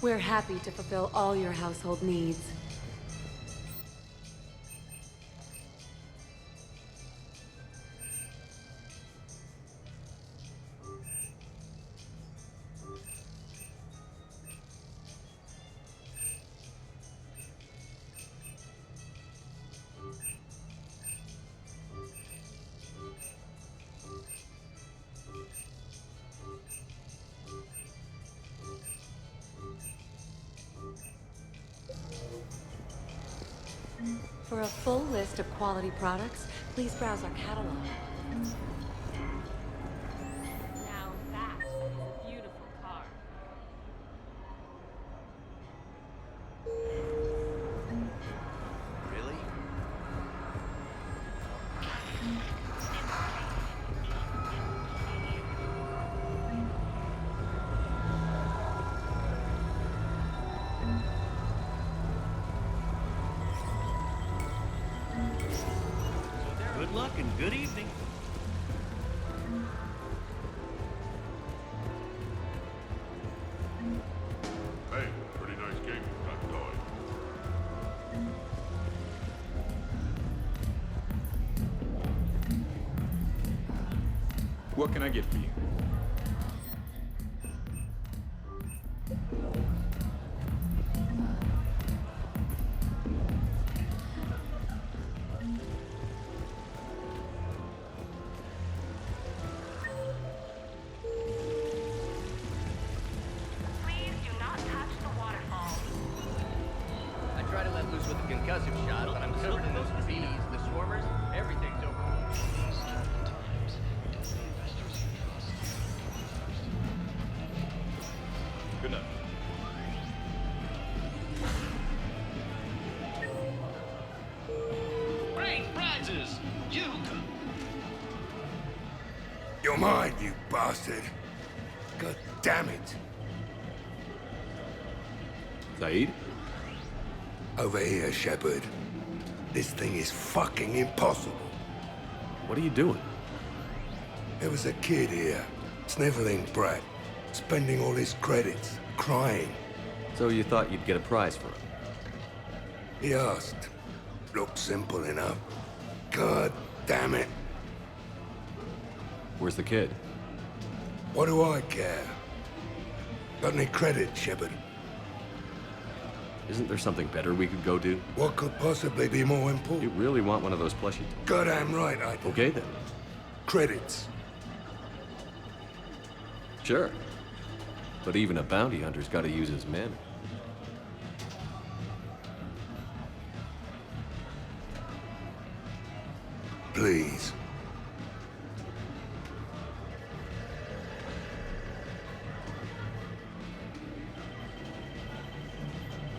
We're happy to fulfill all your household needs. For a full list of quality products, please browse our catalog. Now that is a beautiful car. Really? Good luck and good evening. Hey, pretty nice game you got going. What can I get for you? Please do not touch the waterfall. I try to let loose with a concussive shot, but I'm covered in those bees, the swarmers, everything's over. Good night. Great prizes! You You're mine, you bastard. God damn it. Zaid? Over here, Shepard. This thing is fucking impossible. What are you doing? There was a kid here, sniveling brat, spending all his credits, crying. So you thought you'd get a prize for him? He asked. Looked simple enough. God damn it. Where's the kid? What do I care? Got any credit, Shepard? Isn't there something better we could go do? What could possibly be more You important? really want one of those plushie toys? Goddamn right I do. Okay then. Credits. Sure. But even a bounty hunter's gotta use his men. Please.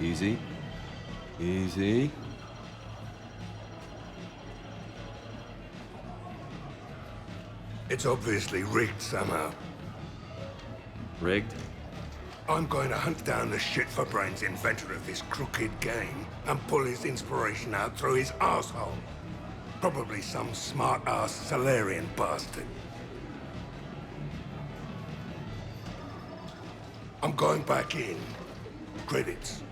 Easy. Easy. It's obviously rigged somehow. Rigged? I'm going to hunt down the shit-for-brains inventor of this crooked game and pull his inspiration out through his asshole. Probably some smart-ass Salarian bastard. I'm going back in. Credits.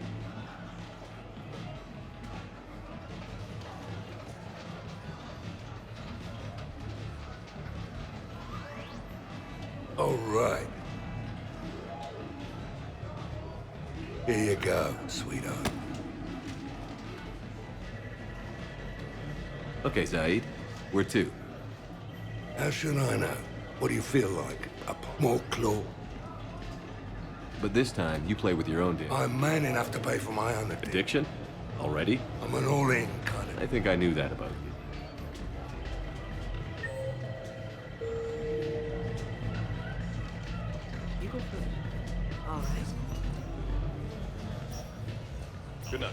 All right. Here you go, sweetheart. Okay, Zaid. Where to? How should I know? What do you feel like? More claw? But this time, you play with your own damn I'm man enough to pay for my own addiction. addiction? Already? I'm an all-in kind of... I think I knew that about you. You go first. All right. Good night.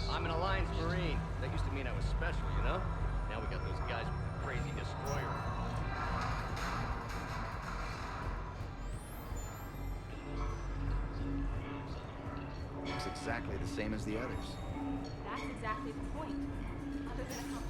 I'm an Alliance Marine. That used to mean I was special, you know? Now we got those guys with the crazy destroyer. Looks exactly the same as the others. That's exactly the point. Other than a couple.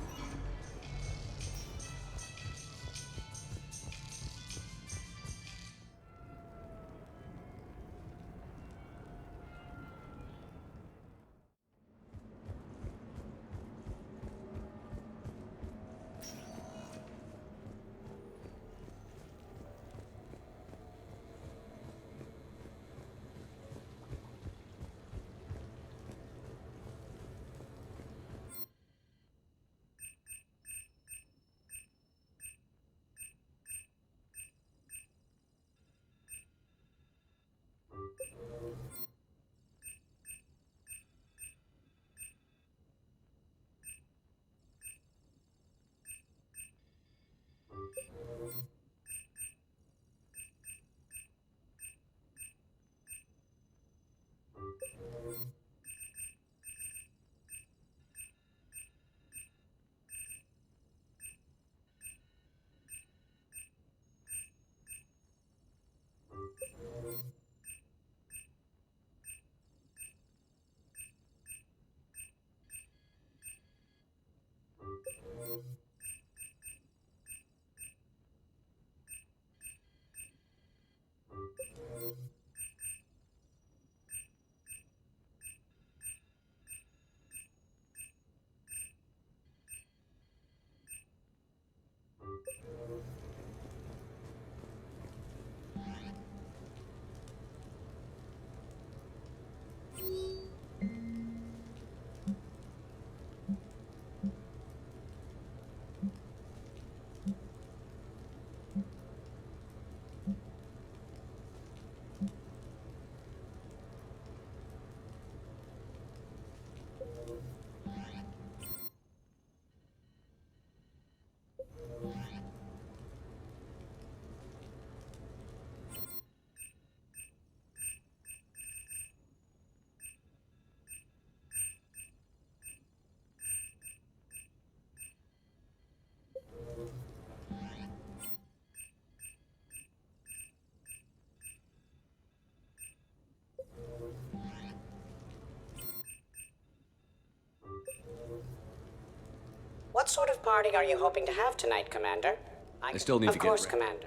sort of party are you hoping to have tonight, Commander? I still need to get Of course, ready. Commander.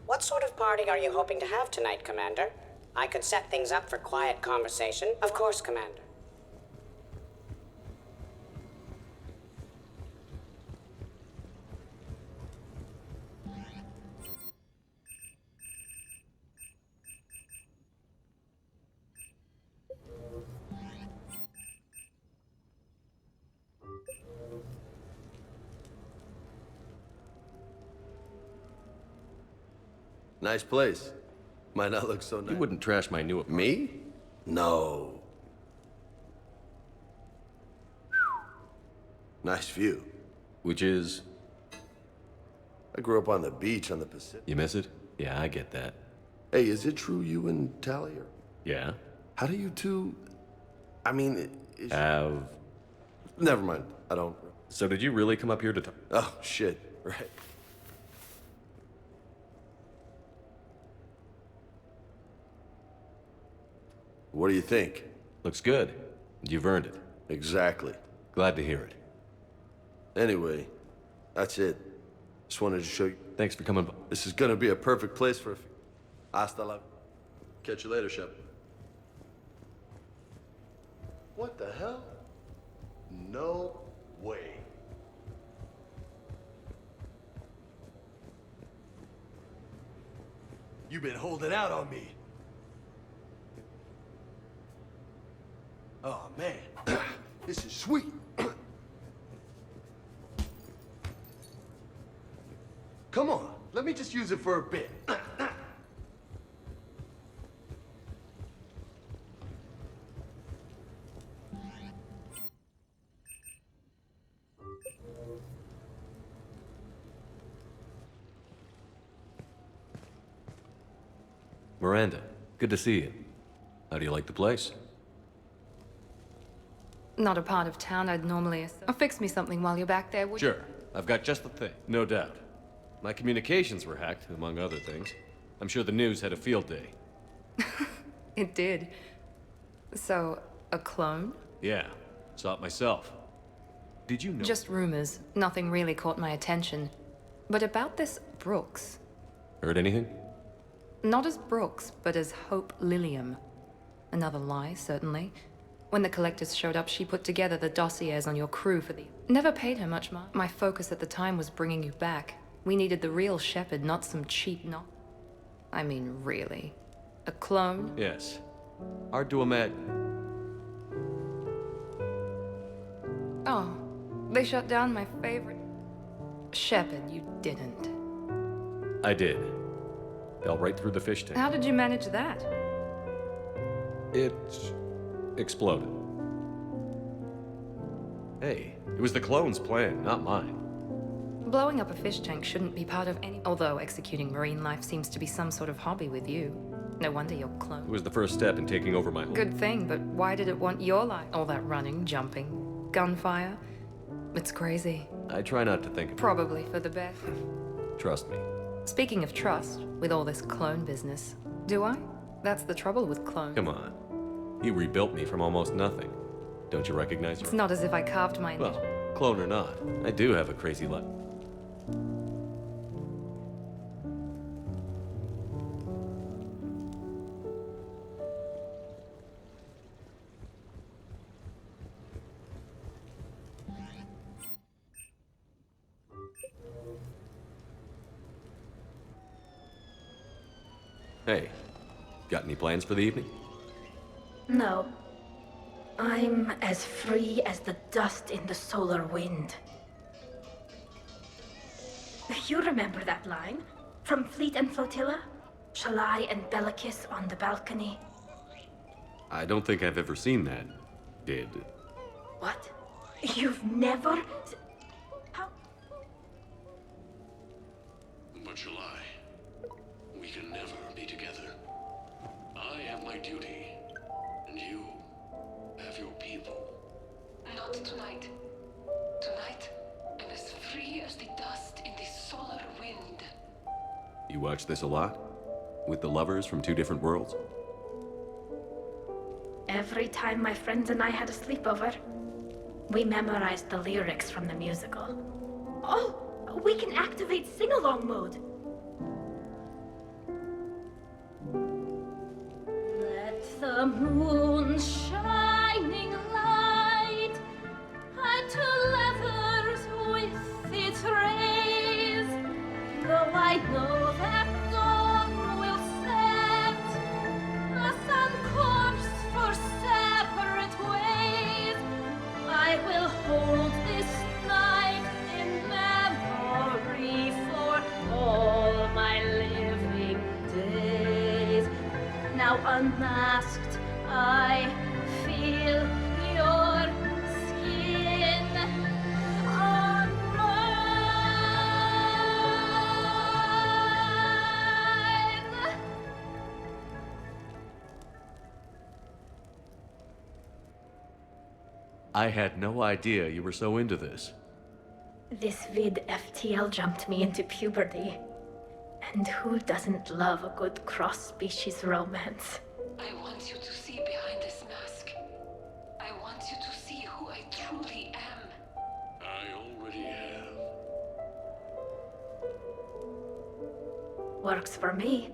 What sort of party are you hoping to have tonight, Commander? I could set things up for quiet conversation. Of course, Commander. Nice place. Might not look so nice. You wouldn't trash my new apartment. Me? No. Nice view. Which is... I grew up on the beach on the Pacific. You miss it? Yeah, I get that. Hey, is it true you and Tally are... Yeah? How do you two... I mean, Have... Never mind. I don't... So did you really come up here to talk? Oh, shit. Right. What do you think? Looks good. You've earned it. Exactly. Glad to hear it. Anyway, that's it. Just wanted to show you. Thanks for coming by. This is gonna be a perfect place for a... Hasta la... Catch you later, Shep. What the hell? No way. You've been holding out on me. Oh, man. This is sweet. Come on, let me just use it for a bit. Miranda, good to see you. How do you like the place? Not a part of town I'd normally... Fix me something while you're back there, would you? Sure. I've got just the thing. No doubt. My communications were hacked, among other things. I'm sure the news had a field day. It did. So, a clone? Yeah. Saw it myself. Did you know? Just rumors. Nothing really caught my attention. But about this Brooks. Heard anything? Not as Brooks, but as Hope Lilium. Another lie, certainly. When the collectors showed up, she put together the dossiers on your crew for the... Never paid her much mind. My focus at the time was bringing you back. We needed the real Shepard, not some cheap I mean, really. A clone? Yes. Hard to imagine. Oh, they shut down my favorite... Shepard, you didn't. I did. Fell right through the fish tank. How did you manage that? It... exploded. Hey, it was the clone's plan, not mine. Blowing up a fish tank shouldn't be part of any... Although executing marine life seems to be some sort of hobby with you. No wonder you're clone. It was the first step in taking over my home. Good thing, but why did it want your life? All that running, jumping, gunfire? It's crazy. I try not to think of it. Probably for the best. Trust me. Speaking of trust, with all this clone business, do I? That's the trouble with clones. Come on. He rebuilt me from almost nothing. Don't you recognize It's your... not as if I carved my... Well, clone or not, I do have a crazy life. Hey, got any plans for the evening? No. I'm as free as the dust in the solar wind. You remember that line? From Fleet and Flotilla? Shalai and Bellicus on the balcony? I don't think I've ever seen that. Did... What? You've never... How? But Shalai, we can never be together. I have my duty, and you have your people. Not tonight. Tonight, I'm as free as the dust in the solar wind. You watch this a lot? With the lovers from two different worlds? Every time my friends and I had a sleepover, we memorized the lyrics from the musical. Oh, we can activate sing-along mode. Let the moon shining light to lovers with its rays. Though I know that dawn will set us on course for separate ways, I will hold this night in memory for all my living days. Now unmasked, I feel your skin on mine. I had no idea you were so into this. This vid FTL jumped me into puberty. And who doesn't love a good cross-species romance? I want you to see behind this mask. I want you to see who I truly am. I already have. Works for me.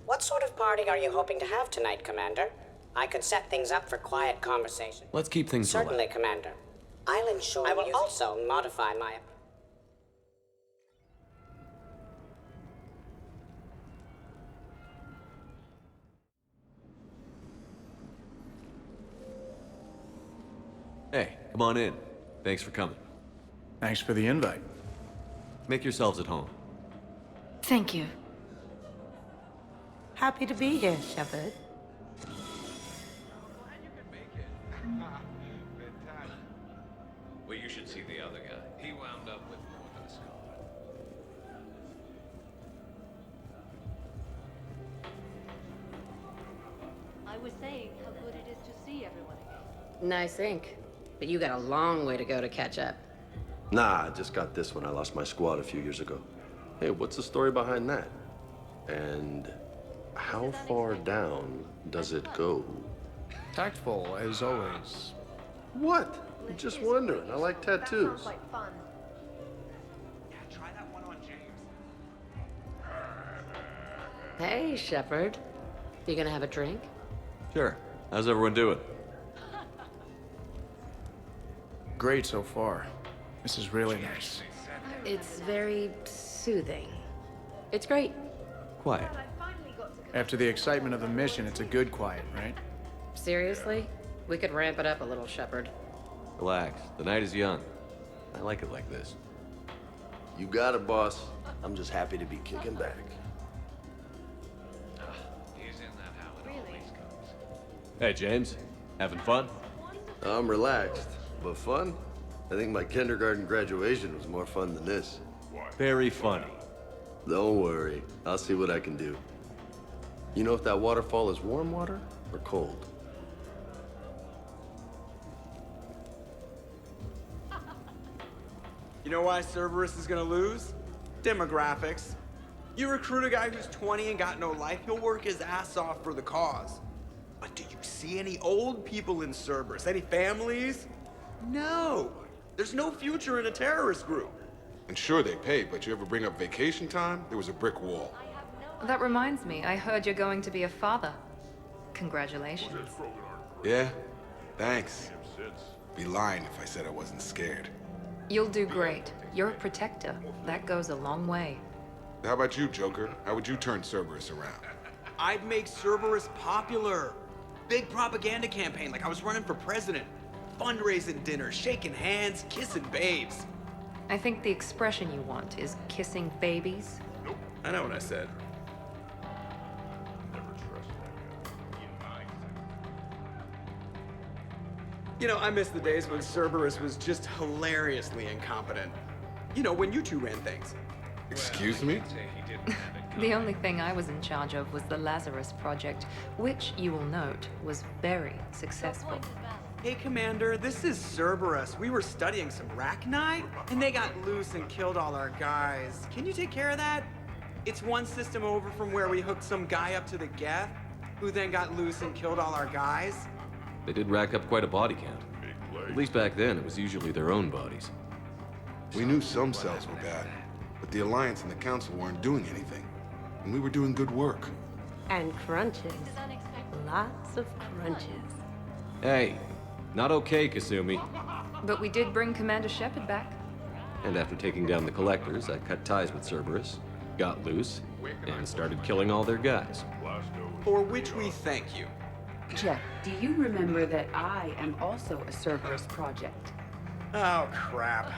What sort of party are you hoping to have tonight, Commander? I could set things up for quiet conversation. Let's keep things Certainly, Commander. I'll ensure I will also modify my... Hey, come on in. Thanks for coming. Thanks for the invite. Make yourselves at home. Thank you. Happy to be here, Shepard. Well, you should see the other guy. He wound up with more than a scar. I was saying how good it is to see everyone again. Nice ink. But you got a long way to go to catch up. Nah, I just got this when I lost my squad a few years ago. Hey, what's the story behind that? And how far down does it go? Tactful, as always. What? I'm just wondering. I like tattoos. Sounds like fun. Hey, Shepard. You gonna have a drink? Sure. How's everyone doing? Great so far. This is really nice. It's very soothing. It's great. Quiet. After the excitement of the mission, it's a good quiet, right? Seriously? We could ramp it up a little, Shepard. Relax. The night is young. I like it like this. You got it, boss. I'm just happy to be kicking back. Isn't that how it always goes? Hey, James. Having fun? I'm relaxed, but fun? I think my kindergarten graduation was more fun than this. Very funny. Don't worry. I'll see what I can do. You know if that waterfall is warm water or cold? You know why Cerberus is gonna lose? Demographics. You recruit a guy who's 20 and got no life, he'll work his ass off for the cause. But do you see any old people in Cerberus? Any families? No. There's no future in a terrorist group. And sure, they pay, but you ever bring up vacation time, there was a brick wall. That reminds me, I heard you're going to be a father. Congratulations. Yeah? Thanks. Be lying if I said I wasn't scared. You'll do great. You're a protector. That goes a long way. How about you, Joker? How would you turn Cerberus around? I'd make Cerberus popular. Big propaganda campaign like I was running for president. Fundraising dinners, shaking hands, kissing babes. I think the expression you want is kissing babies. Nope. I know what I said. You know, I miss the days when Cerberus was just hilariously incompetent. You know, when you two ran things. Excuse me? The only thing I was in charge of was the Lazarus Project, which, you will note, was very successful. Hey, Commander, this is Cerberus. We were studying some Rachni, and they got loose and killed all our guys. Can you take care of that? It's one system over from where we hooked some guy up to the Geth, who then got loose and killed all our guys. They did rack up quite a body count. At least back then, it was usually their own bodies. We knew some cells were bad, but the Alliance and the Council weren't doing anything. And we were doing good work. And crunches. Lots of crunches. Hey, not okay, Kasumi. But we did bring Commander Shepard back. And after taking down the Collectors, I cut ties with Cerberus, got loose, and started killing all their guys. For which we thank you. Jeff, do you remember that I am also a Cerberus project? Oh, crap.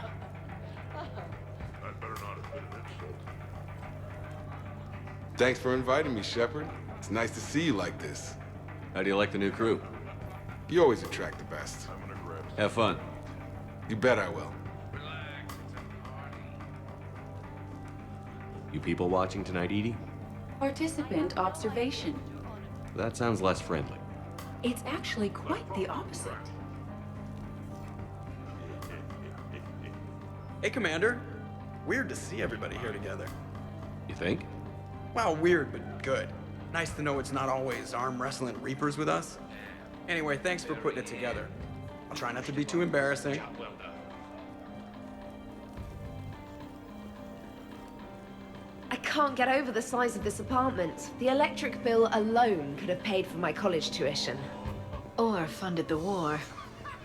Thanks for inviting me, Shepard. It's nice to see you like this. How do you like the new crew? You always attract the best. Have fun. You bet I will. You people watching tonight, Edie? Participant observation. That sounds less friendly. It's actually quite the opposite. Hey, Commander. Weird to see everybody here together. You think? Well, weird, but good. Nice to know it's not always arm wrestling Reapers with us. Anyway, thanks for putting it together. I'll try not to be too embarrassing. I can't get over the size of this apartment. The electric bill alone could have paid for my college tuition. Or funded the war.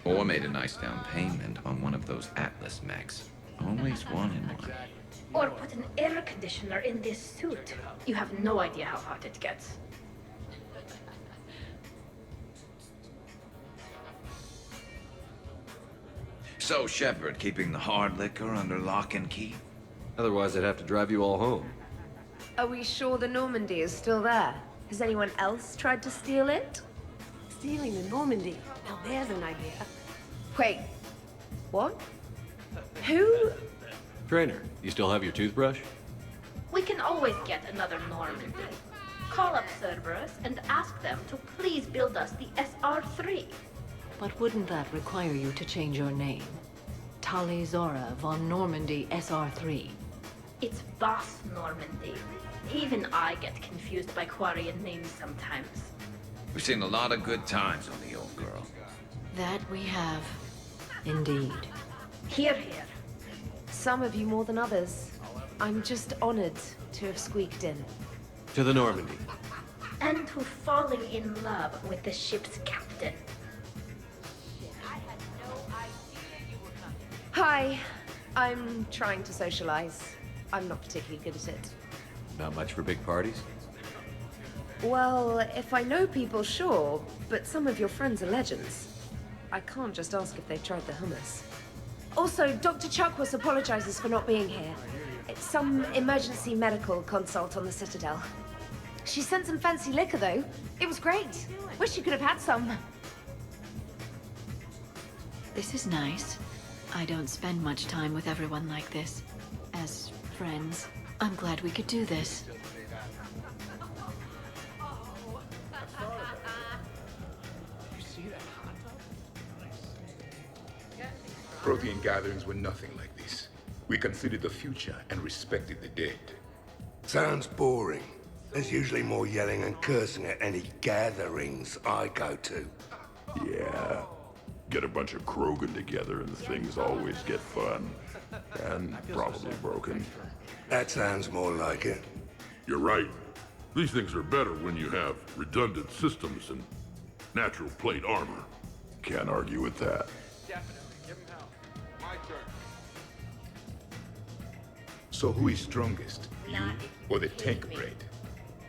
Or made a nice down payment on one of those Atlas mechs. Always wanted one. Or put an air conditioner in this suit. You have no idea how hot it gets. So, Shepard, keeping the hard liquor under lock and key? Otherwise, I'd have to drive you all home. Are we sure the Normandy is still there? Has anyone else tried to steal it? Stealing the Normandy. Now there's an idea. Wait. What? Who? Trainer, you still have your toothbrush? We can always get another Normandy. Call up Cerberus and ask them to please build us the SR-3. But wouldn't that require you to change your name? Tali Zora von Normandy SR-3. It's Boss Normandy. Even I get confused by Quarian names sometimes. We've seen a lot of good times on the old girl. That we have. Indeed. Here, here. Some of you more than others. I'm just honored to have squeaked in. To the Normandy. And to falling in love with the ship's captain. Hi. I'm trying to socialize. I'm not particularly good at it. Not much for big parties? Well, if I know people, sure. But some of your friends are legends. I can't just ask if they've tried the hummus. Also, Dr. Chuckworth apologizes for not being here. It's some emergency medical consult on the Citadel. She sent some fancy liquor, though. It was great. Wish you could have had some. This is nice. I don't spend much time with everyone like this. As friends, I'm glad we could do this. Prothean gatherings were nothing like this. We considered the future and respected the dead. Sounds boring. There's usually more yelling and cursing at any gatherings I go to. Yeah. Get a bunch of Krogan together and things always get fun. And probably broken. That sounds more like it. You're right. These things are better when you have redundant systems and natural plate armor. Can't argue with that. So who is strongest? You or the tank braid?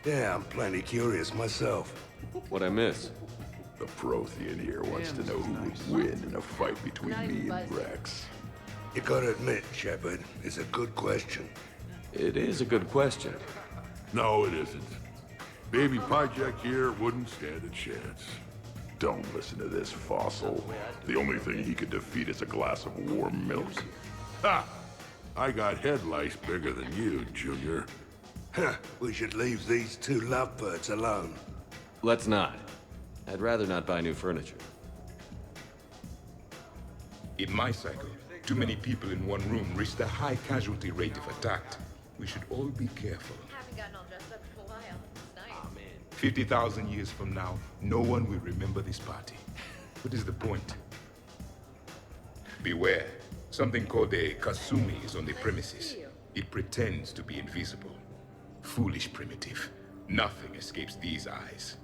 Yeah, I'm plenty curious myself. What'd I miss? The Prothean here wants to know who would win in a fight between me and Rex. You gotta admit, Shepard, it's a good question. It is a good question. No, it isn't. Baby Pyjak here wouldn't stand a chance. Don't listen to this fossil. The only thing he could defeat is a glass of warm milk. Ha! I got head lice bigger than you, Junior. Huh, we should leave these two lovebirds alone. Let's not. I'd rather not buy new furniture. In my cycle, too many people in one room risk a high casualty rate if attacked. We should all be careful. Haven't gotten all dressed up for a while. It's nice. 50,000 years from now, no one will remember this party. What is the point? Beware. Something called a Kasumi is on the premises. It pretends to be invisible. Foolish primitive. Nothing escapes these eyes.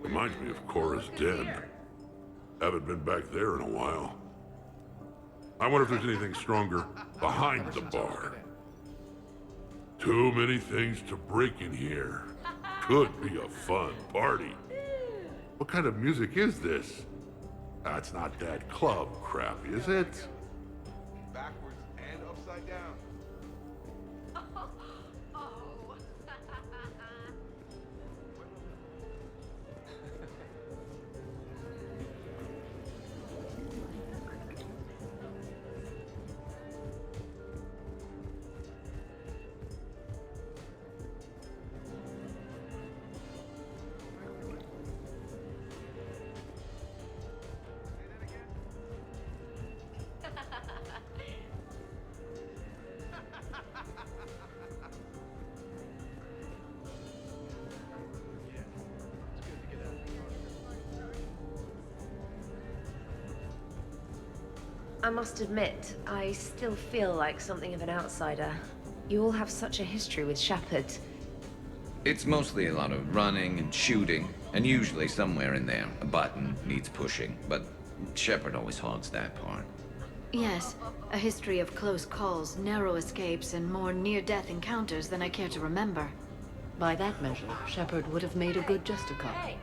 Reminds me of Cora's den. Haven't been back there in a while. I wonder if there's anything stronger behind the bar. Too many things to break in here. Could be a fun party. What kind of music is this? That's not that club crap, is it? Backwards and upside down. I must admit, I still feel like something of an outsider. You all have such a history with Shepard. It's mostly a lot of running and shooting, and usually somewhere in there, a button needs pushing, but Shepard always hogs that part. Yes, a history of close calls, narrow escapes, and more near-death encounters than I care to remember. By that measure, Shepard would have made a good Justicar.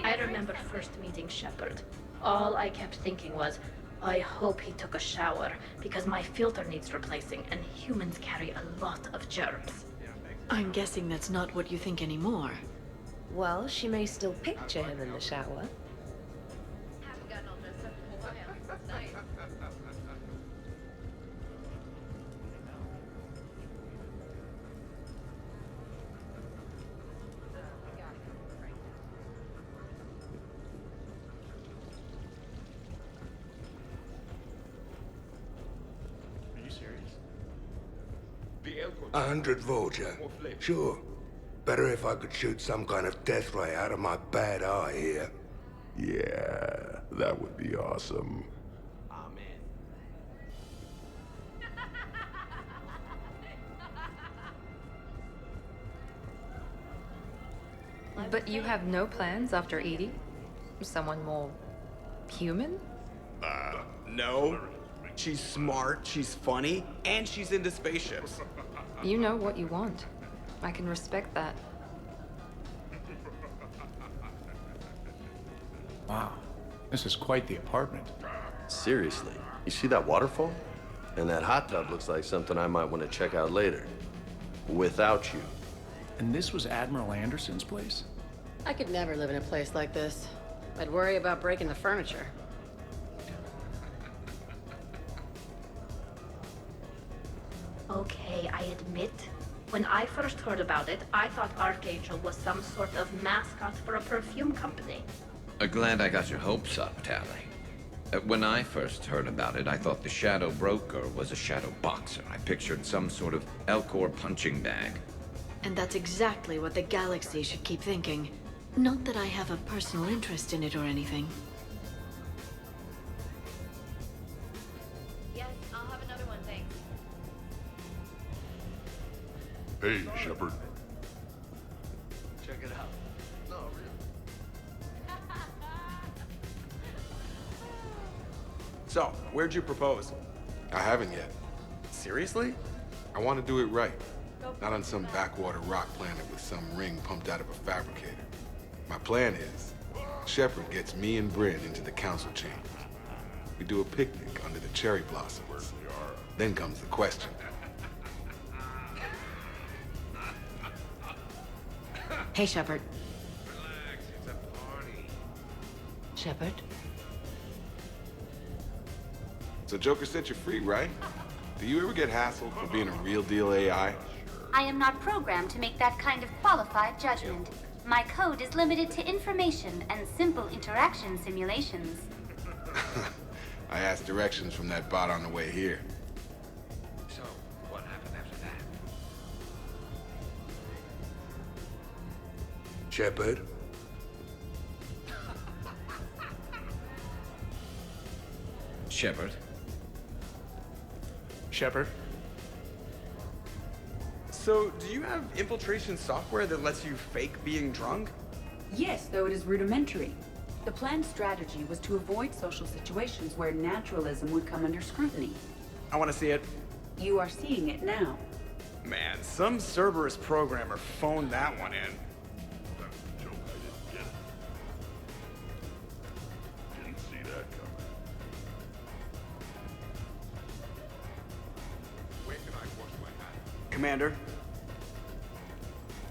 I remember first meeting Shepard. All I kept thinking was, I hope he took a shower, because my filter needs replacing, and humans carry a lot of germs. I'm guessing that's not what you think anymore. Well, she may still picture him in the shower. Haven't gotten all dressed up for a while. It's nice. Are you serious? 100 Volger. Sure. Better if I could shoot some kind of death ray out of my bad eye here. Yeah, that would be awesome. But you have no plans after Edie? Someone more human? No. She's smart, she's funny, and she's into spaceships. You know what you want. I can respect that. Wow, this is quite the apartment. Seriously, you see that waterfall? And that hot tub looks like something I might want to check out later. Without you. And this was Admiral Anderson's place? I could never live in a place like this. I'd worry about breaking the furniture. Okay, I admit, when I first heard about it, I thought Archangel was some sort of mascot for a perfume company. Glad I got your hopes up, Tally. When I first heard about it, I thought the Shadow Broker was a shadow boxer. I pictured some sort of Elcor punching bag. And that's exactly what the galaxy should keep thinking. Not that I have a personal interest in it or anything. Yes, I'll have another one, thanks. Hey, Shepard. Check it out. No, really. So, where'd you propose? I haven't yet. Seriously? I want to do it right. Not on some backwater rock planet with some ring pumped out of a fabricator. My plan is, Shepard gets me and Bryn into the council chambers. We do a picnic under the cherry blossoms. Then comes the question. Hey, Shepard. Shepard? So Joker set you free, right? Do you ever get hassled for being a real deal AI? I am not programmed to make that kind of qualified judgment. My code is limited to information and simple interaction simulations. I asked directions from that bot on the way here. So, what happened after that? Shepard? Shepard? Shepard? So, do you have infiltration software that lets you fake being drunk? Yes, though it is rudimentary. The planned strategy was to avoid social situations where naturalism would come under scrutiny. I want to see it. You are seeing it now. Man, some Cerberus programmer phoned that one in. Didn't see that coming. Where can I wash my hands? Commander?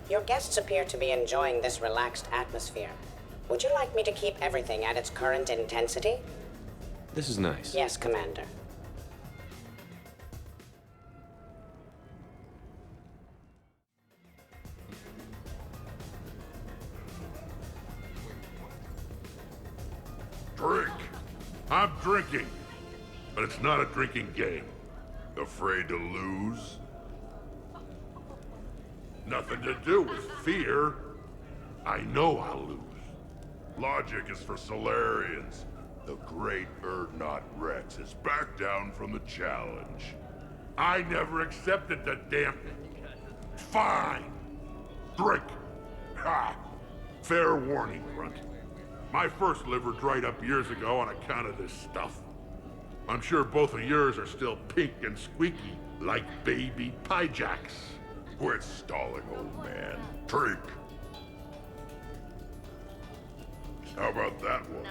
Your guests appear to be enjoying this relaxed atmosphere. Would you like me to keep everything at its current intensity? This is nice. Yes, Commander. Drink. I'm drinking. But it's not a drinking game. Afraid to lose? Nothing to do with fear. I know I'll lose. Logic is for Solarians. The great Urdnot Rex is back down from the challenge. I never accepted the damn... Fine. Drink. Ha! Fair warning, Grunt. My first liver dried up years ago on account of this stuff. I'm sure both of yours are still pink and squeaky, like baby pie jacks. Quit stalling, old man. Drink. How about that one?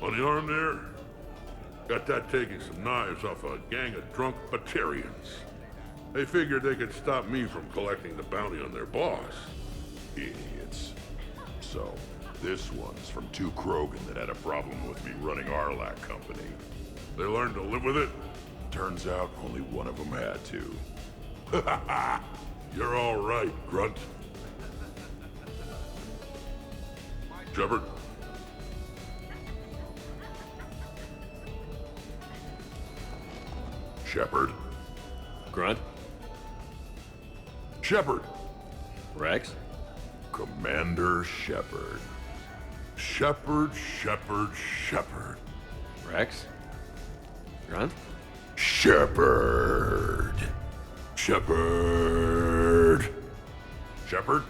On the arm there? Got that taking some knives off a gang of drunk Batarians. They figured they could stop me from collecting the bounty on their boss. Idiots. So, this one's from two Krogan that had a problem with me running Arlac Company. They learned to live with it. Turns out only one of them had to. Ha ha ha! You're all right, Grunt. Shepard? Shepard? Grunt? Shepard! Rex? Commander Shepard. Shepard, Shepard, Shepard. Rex? Grunt? Shepard. Shepard. Shepard?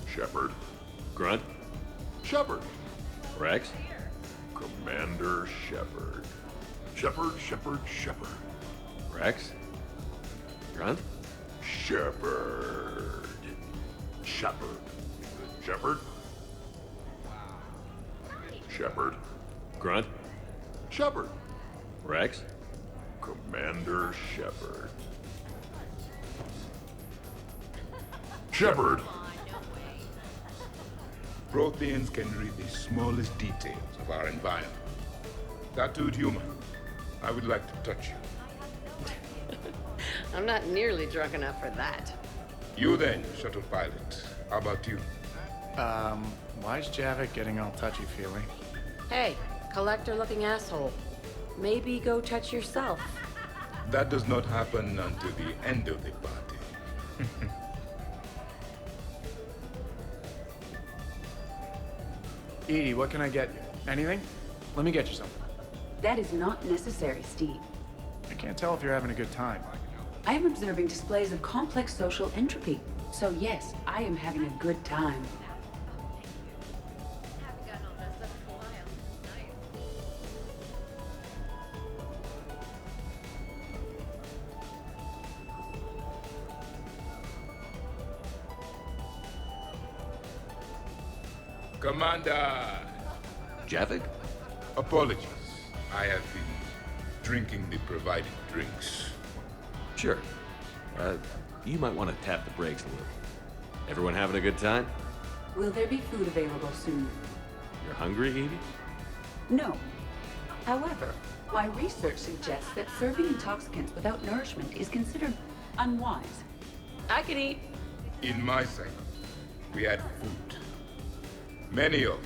Shepard. Grunt? Shepard. Rex? Commander Shepard. Shepard, Shepard, Shepard. Rex? Grunt? Shepard. Shepard. Shepard? Shepard. Grunt? Shepard. Rex? Commander Shepard. Shepard. Protheans can read the smallest details of our environment. Tattooed human, I would like to touch you. I'm not nearly drunk enough for that. You then, shuttle pilot. How about you? Why is Javik getting all touchy-feely? Hey, collector-looking asshole. Maybe go touch yourself. That does not happen until the end of the party. Edie, what can I get you? Anything? Let me get you something. That is not necessary, Steve. I can't tell if you're having a good time. I am observing displays of complex social entropy. So yes, I am having a good time. Commander! Javik? Apologies. I have been drinking the provided drinks. Sure. You might want to tap the brakes a little. Everyone having a good time? Will there be food available soon? You're hungry, Edie? No. However, my research suggests that serving intoxicants without nourishment is considered unwise. I can eat. In my cycle, we had food. Many of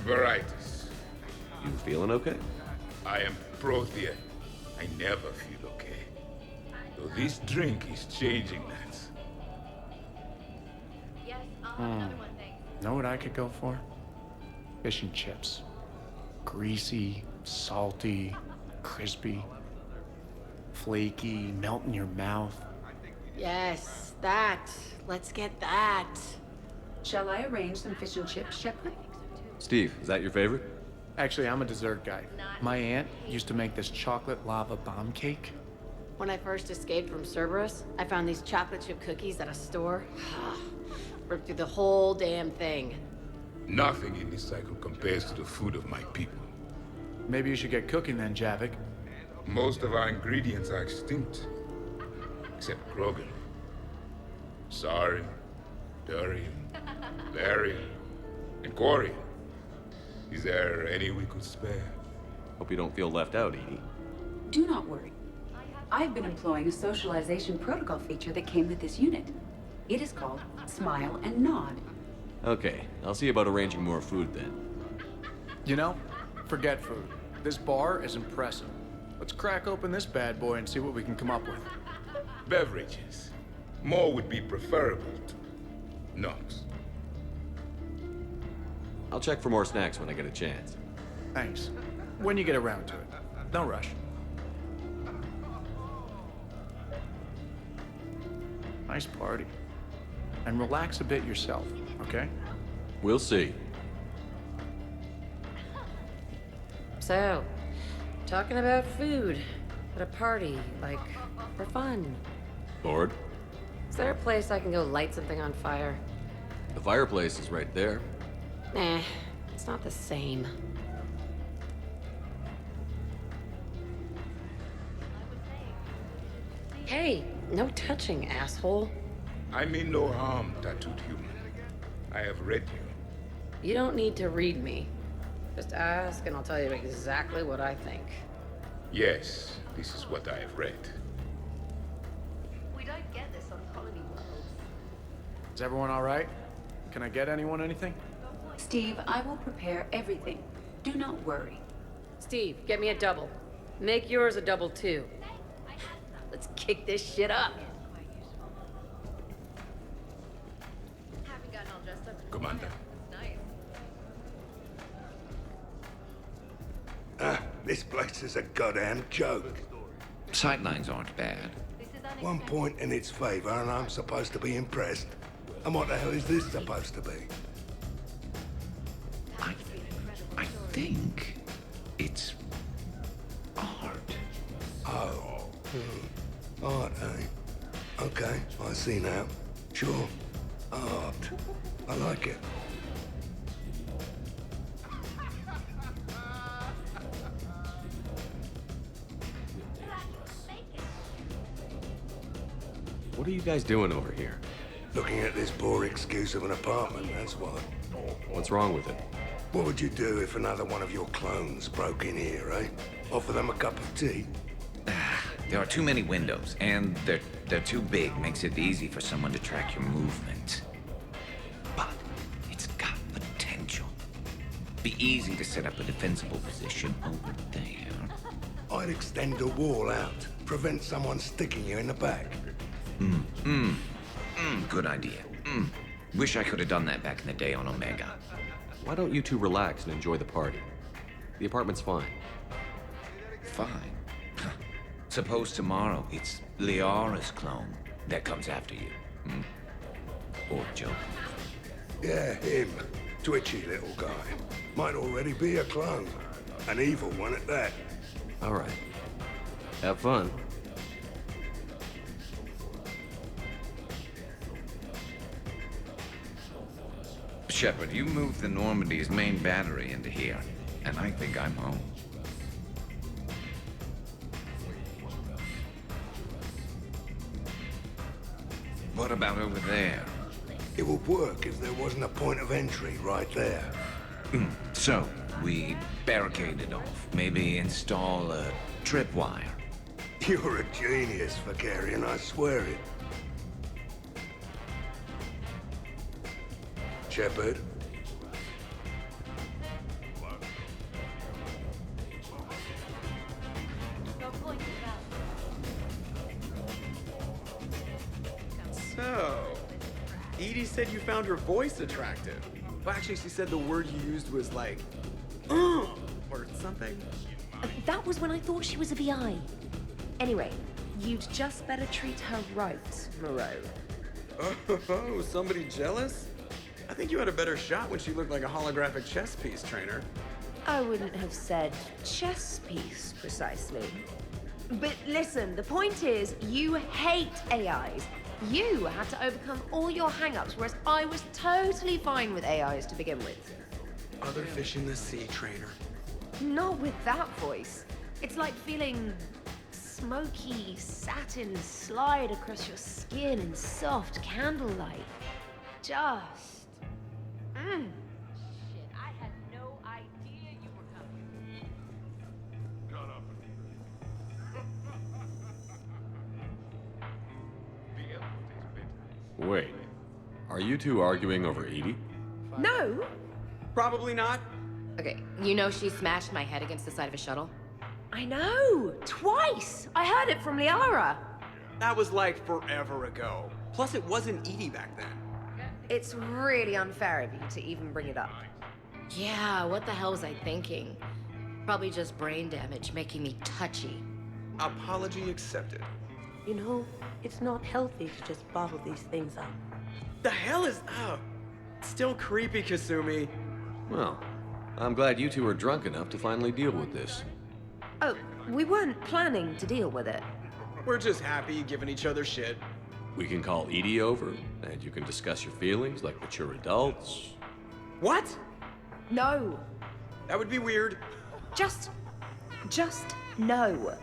varieties. You feeling okay? I am Prothea. I never feel okay. Though this drink is changing that. Know what I could go for? Fish and chips. Greasy, salty, crispy, flaky, melt in your mouth. Yes, that. Let's get that. Shall I arrange some fish and chips, Shepard? Steve, is that your favorite? Actually, I'm a dessert guy. My aunt used to make this chocolate lava bomb cake. When I first escaped from Cerberus, I found these chocolate chip cookies at a store. Ripped through the whole damn thing. Nothing in this cycle compares to the food of my people. Maybe you should get cooking then, Javik. Most of our ingredients are extinct. Except Krogan. Sarin, Durian, Larian, and Quarian. Is there any we could spare? Hope you don't feel left out, Edie. Do not worry. I've been employing a socialization protocol feature that came with this unit. It is called Smile and Nod. Okay, I'll see about arranging more food then. You know, forget food. This bar is impressive. Let's crack open this bad boy and see what we can come up with. Beverages. More would be preferable to Nox. I'll check for more snacks when I get a chance. Thanks. When you get around to it. No rush. Nice party. And relax a bit yourself, okay? We'll see. So, talking about food at a party, like, for fun. Bored? Is there a place I can go light something on fire? The fireplace is right there. Nah, it's not the same. Hey, no touching, asshole. I mean no harm, tattooed human. I have read you. You don't need to read me. Just ask and I'll tell you exactly what I think. Yes, this is what I have read. We don't get this on Colony World. Is everyone all right? Can I get anyone anything? Steve, I will prepare everything. Do not worry. Steve, get me a double. Make yours a double too. Let's kick this shit up. Haven't gotten all dressed up. Commander. Nice. This place is a goddamn joke. Sightlines aren't bad. One point in its favor, and I'm supposed to be impressed. And what the hell is this supposed to be? I think it's art. Oh. Art, eh? Okay, I see now. Sure. Art. I like it. What are you guys doing over here? Looking at this poor excuse of an apartment, that's what. What's wrong with it? What would you do if another one of your clones broke in here, eh? Offer them a cup of tea? There are too many windows, and they're too big. Makes it easy for someone to track your movement. But it's got potential. Be easy to set up a defensible position over there. I'd extend the wall out. Prevent someone sticking you in the back. Good idea. Wish I could have done that back in the day on Omega. Why don't you two relax and enjoy the party? The apartment's fine. Fine. Suppose tomorrow it's Liara's clone that comes after you. Or Joe. Yeah, him. Twitchy little guy. Might already be a clone. An evil one at that. All right. Have fun. Shepard, you moved the Normandy's main battery into here, and I think I'm home. What about over there? It would work if there wasn't a point of entry right there. So, we barricade it off. Maybe install a tripwire. You're a genius, Vakarian, I swear it. Shepard? So, Edie said you found her voice attractive. Well, actually, she said the word you used was like, or something. That was when I thought she was a VI. Anyway, you'd just better treat her right, Moreau. Oh, somebody jealous? I think you had a better shot when she looked like a holographic chess piece, Trainer. I wouldn't have said chess piece precisely. But listen, the point is, you hate AIs. You had to overcome all your hang-ups, whereas I was totally fine with AIs to begin with. Other fish in the sea, Trainer. Not with that voice. It's like feeling smoky satin slide across your skin in soft candlelight. Just... Shit, I had no idea you were coming. Wait, are you two arguing over Edie? No! Probably not. Okay, you know she smashed my head against the side of a shuttle? I know! Twice! I heard it from Liara. That was like forever ago. Plus, it wasn't Edie back then. It's really unfair of you to even bring it up. Yeah, what the hell was I thinking? Probably just brain damage making me touchy. Apology accepted. You know, it's not healthy to just bottle these things up. The hell is... still creepy, Kasumi. Well, I'm glad you two are drunk enough to finally deal with this. Oh, we weren't planning to deal with it. We're just happy giving each other shit. We can call Edie over, and you can discuss your feelings like mature adults. What? No. That would be weird. Just no.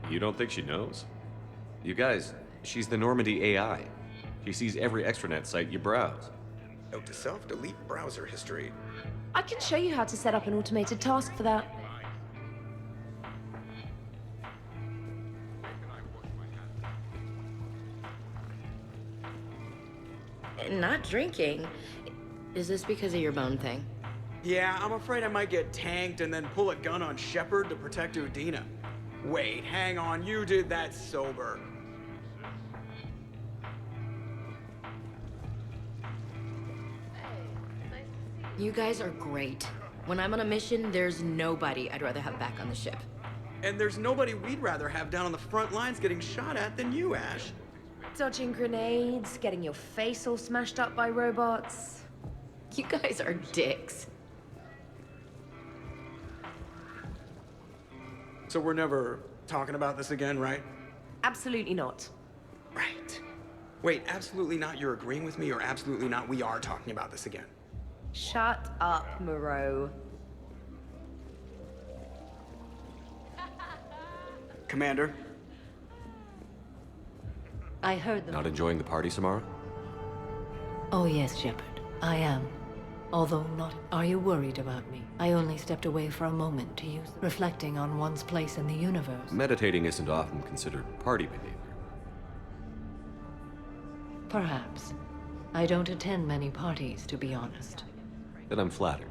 You don't think she knows? You guys, she's the Normandy AI. She sees every extranet site you browse. Note to self, delete browser history. I can show you how to set up an automated task for that. Not drinking. Is this because of your bone thing? Yeah, I'm afraid I might get tanked and then pull a gun on Shepard to protect Udina. Wait, hang on, you did that sober. You guys are great. When I'm on a mission, there's nobody I'd rather have back on the ship. And there's nobody we'd rather have down on the front lines getting shot at than you, Ash. Dodging grenades, getting your face all smashed up by robots. You guys are dicks. So we're never talking about this again, right? Absolutely not. Right. Wait, absolutely not you're agreeing with me, or absolutely not we are talking about this again? Shut up, Moreau. Commander? I heard them. Not enjoying the party, Samara? Oh yes, Shepard. I am. Although not... Are you worried about me? I only stepped away for a moment to use reflecting on one's place in the universe. Meditating isn't often considered party behavior. Perhaps. I don't attend many parties, to be honest. Then I'm flattered.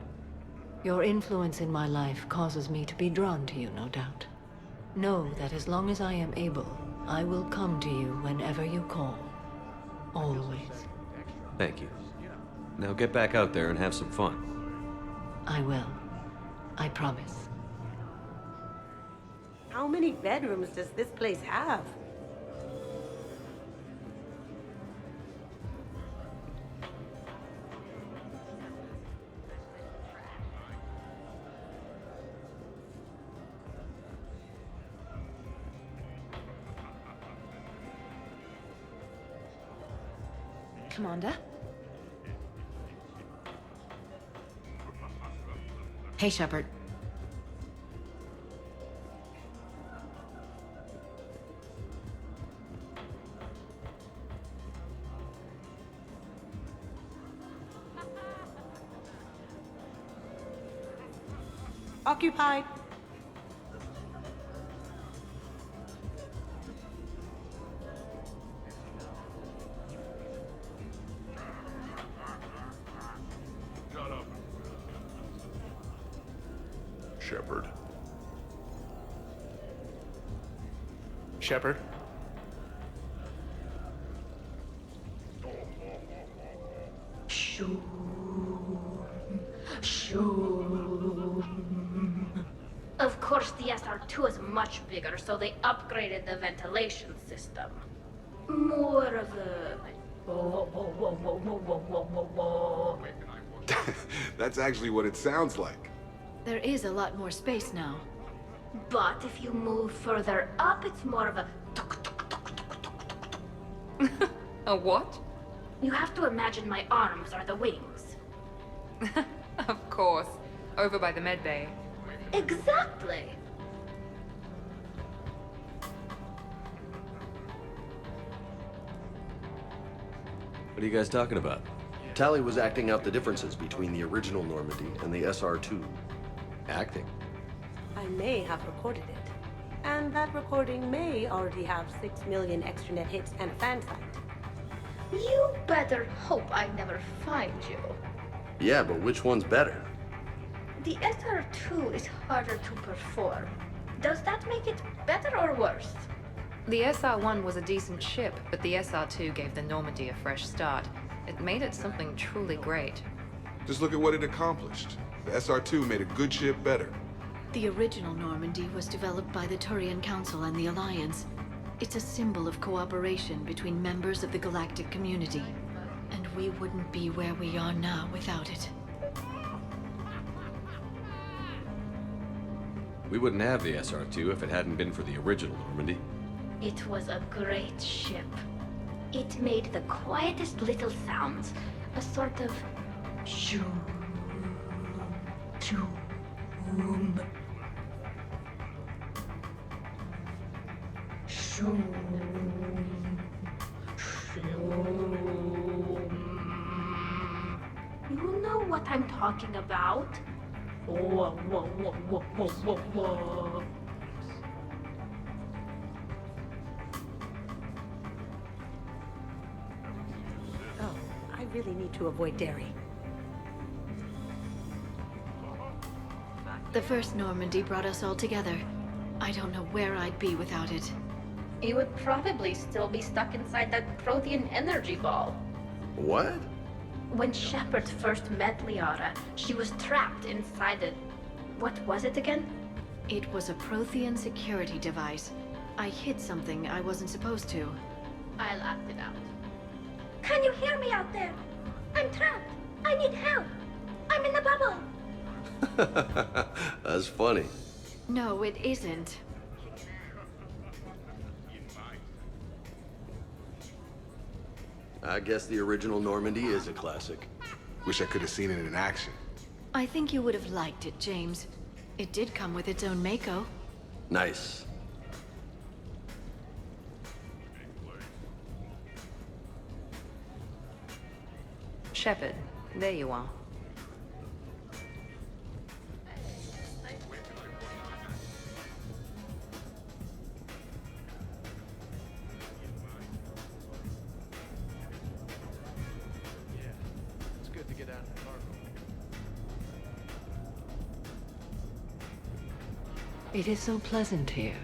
Your influence in my life causes me to be drawn to you, no doubt. Know that as long as I am able, I will come to you whenever you call. Always. Thank you. Now get back out there and have some fun. I will. I promise. How many bedrooms does this place have? Commander? Hey, Shepard. Occupied. Shepard. Shepard? Shoo. Of course, the SR2 is much bigger, so they upgraded the ventilation system. More of a... That's actually what it sounds like. There is a lot more space now. But if you move further up, it's more of a... A what? You have to imagine my arms are the wings. Of course. Over by the medbay. Exactly. What are you guys talking about? Tally was acting out the differences between the original Normandy and the SR2. Acting? I may have recorded it. And that recording may already have 6 million extranet hits and a fan site. You better hope I never find you. Yeah, but which one's better? The SR2 is harder to perform. Does that make it better or worse? The SR-1 was a decent ship, but the SR-2 gave the Normandy a fresh start. It made it something truly great. Just look at what it accomplished. The SR2 made a good ship better. The original Normandy was developed by the Turian Council and the Alliance. It's a symbol of cooperation between members of the galactic community. And we wouldn't be where we are now without it. We wouldn't have the SR-2 if it hadn't been for the original Normandy. It was a great ship. It made the quietest little sounds. A sort of... shoom. Shoom. Shoom. You know what I'm talking about? Whoa, whoa, whoa, whoa, whoa, whoa, whoa. Oh, I really need to avoid dairy. The first Normandy brought us all together. I don't know where I'd be without it. You would probably still be stuck inside that Prothean energy ball. What? When Shepard first met Liara, she was trapped inside it. What was it again? It was a Prothean security device. I hid something I wasn't supposed to. I'll act it out. Can you hear me out there? I'm trapped. I need help. I'm in a bubble. That's funny. No, it isn't. I guess the original Normandy is a classic. Wish I could have seen it in action. I think you would have liked it, James. It did come with its own Mako. Nice. Shepard, there you are. It's good to get out of the cargo. It is so pleasant here.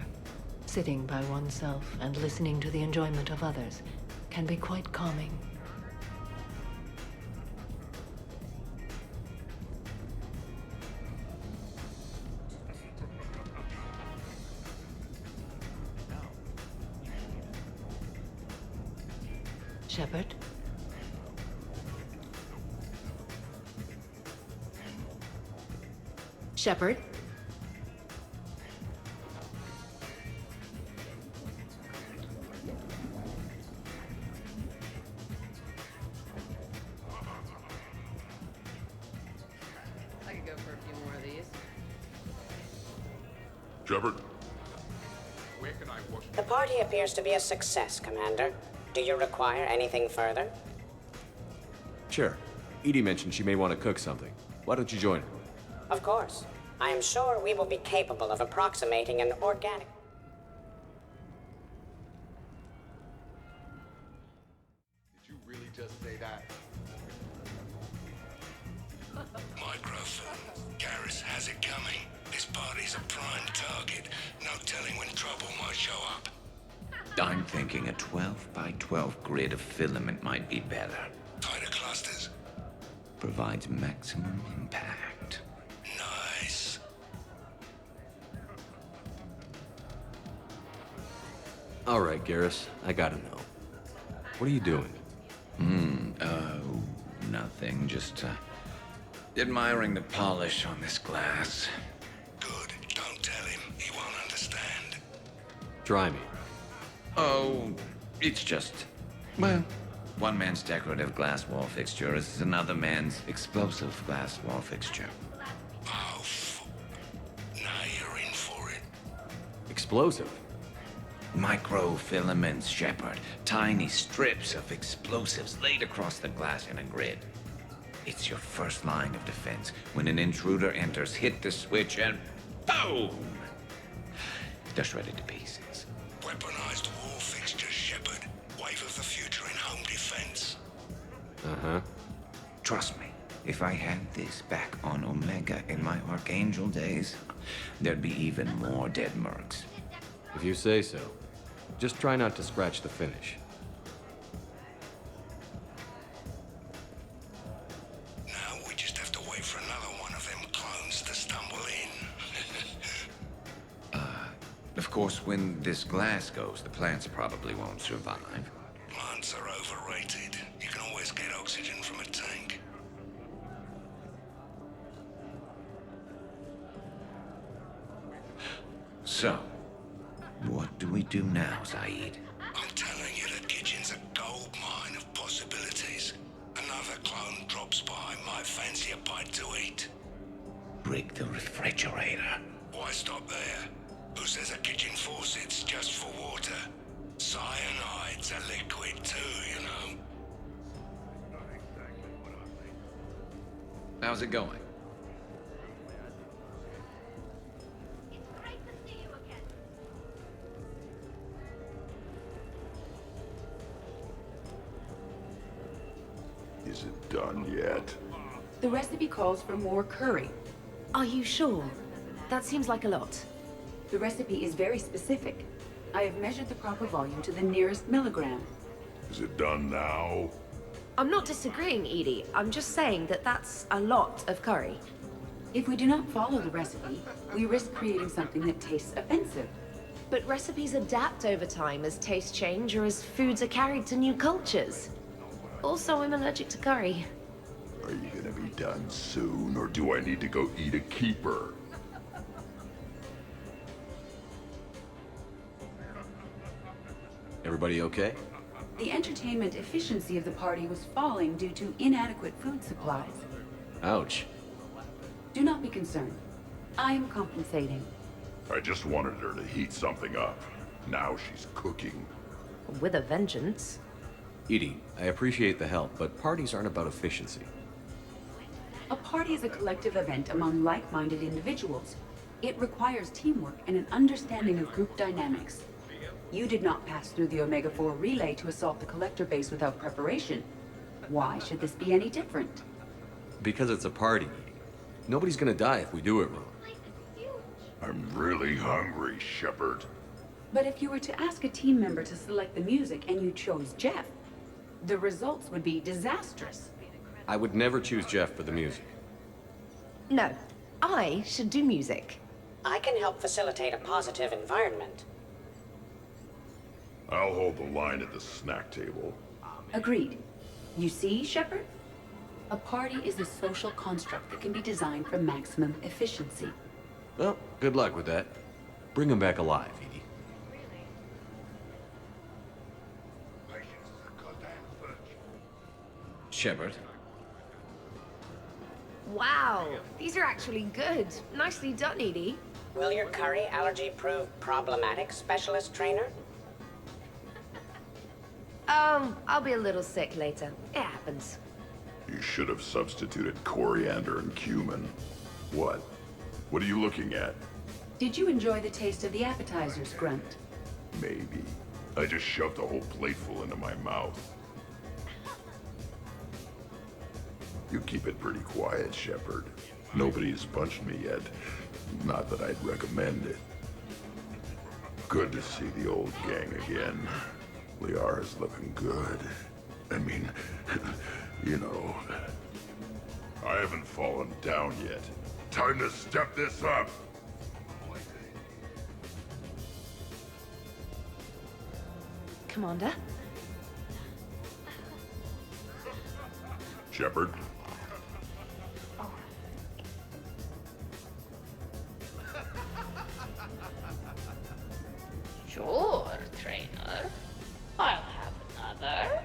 Sitting by oneself and listening to the enjoyment of others can be quite calming. Shepard? Shepard? I could go for a few more of these. Shepard? The party appears to be a success, Commander. Do you require anything further? Sure. Edie mentioned she may want to cook something. Why don't you join her? Of course. I am sure we will be capable of approximating an organic... Did you really just say that? Microphone. Garrus has it coming. This party's a prime target. No telling when trouble might show up. I'm thinking a 12 by 12 grid of filament might be better. Tighter clusters. Provides maximum impact. Nice. All right, Garrus. I gotta know. What are you doing? Oh, nothing. Just, admiring the polish on this glass. Good. Don't tell him. He won't understand. Try me. Oh, it's just, well, one man's decorative glass wall fixture is another man's explosive glass wall fixture. Oh, now you're in for it. Explosive? Microfilaments, Shepard. Tiny strips of explosives laid across the glass in a grid. It's your first line of defense. When an intruder enters, hit the switch and boom! They're shredded to pieces. Weaponized wall fixtures, Shepard. Wave of the future in home defense. Uh-huh. Trust me, if I had this back on Omega in my Archangel days, there'd be even more dead mercs. If you say so. Just try not to scratch the finish. Now we just have to wait for another one of them clones to stumble in. Of course, when this glass goes, the plants probably won't survive. Plants are overrated. You can always get oxygen from a tank. So, what do we do now, Zaid? I'm telling you, the kitchen's a gold mine of possibilities. Another clone drops by, might fancy a bite to eat. Break the refrigerator. Why stop there? Who says a kitchen faucet's just for water? Cyanide's a liquid too, you know. How's it going? Is it done yet? The recipe calls for more curry. Are you sure? That seems like a lot. The recipe is very specific. I have measured the proper volume to the nearest milligram. Is it done now? I'm not disagreeing, Edie. I'm just saying that that's a lot of curry. If we do not follow the recipe, we risk creating something that tastes offensive. But recipes adapt over time as tastes change or as foods are carried to new cultures. Also, I'm allergic to curry. Are you gonna be done soon, or do I need to go eat a keeper? Everybody okay? The entertainment efficiency of the party was falling due to inadequate food supplies. Ouch. Do not be concerned. I am compensating. I just wanted her to heat something up. Now she's cooking. With a vengeance. Edie, I appreciate the help, but parties aren't about efficiency. A party is a collective event among like-minded individuals. It requires teamwork and an understanding of group dynamics. You did not pass through the Omega-4 relay to assault the Collector base without preparation. Why should this be any different? Because it's a party. Nobody's gonna die if we do it wrong. I'm really hungry, Shepard. But if you were to ask a team member to select the music and you chose Jeff, the results would be disastrous. I would never choose Jeff for the music. No, I should do music. I can help facilitate a positive environment. I'll hold the line at the snack table. Agreed. You see, Shepard? A party is a social construct that can be designed for maximum efficiency. Well, good luck with that. Bring him back alive, Edie. Shepard. Wow, these are actually good. Nicely done, Edie. Will your curry allergy prove problematic, Specialist Trainer? I'll be a little sick later. It happens. You should have substituted coriander and cumin. What? What are you looking at? Did you enjoy the taste of the appetizers, Grunt? Maybe. I just shoved a whole plateful into my mouth. You keep it pretty quiet, Shepard. Nobody's punched me yet. Not that I'd recommend it. Good to see the old gang again. Liara's looking good. I mean, you know. I haven't fallen down yet. Time to step this up! Commander? Shepard? Sure, trainer. I'll have another.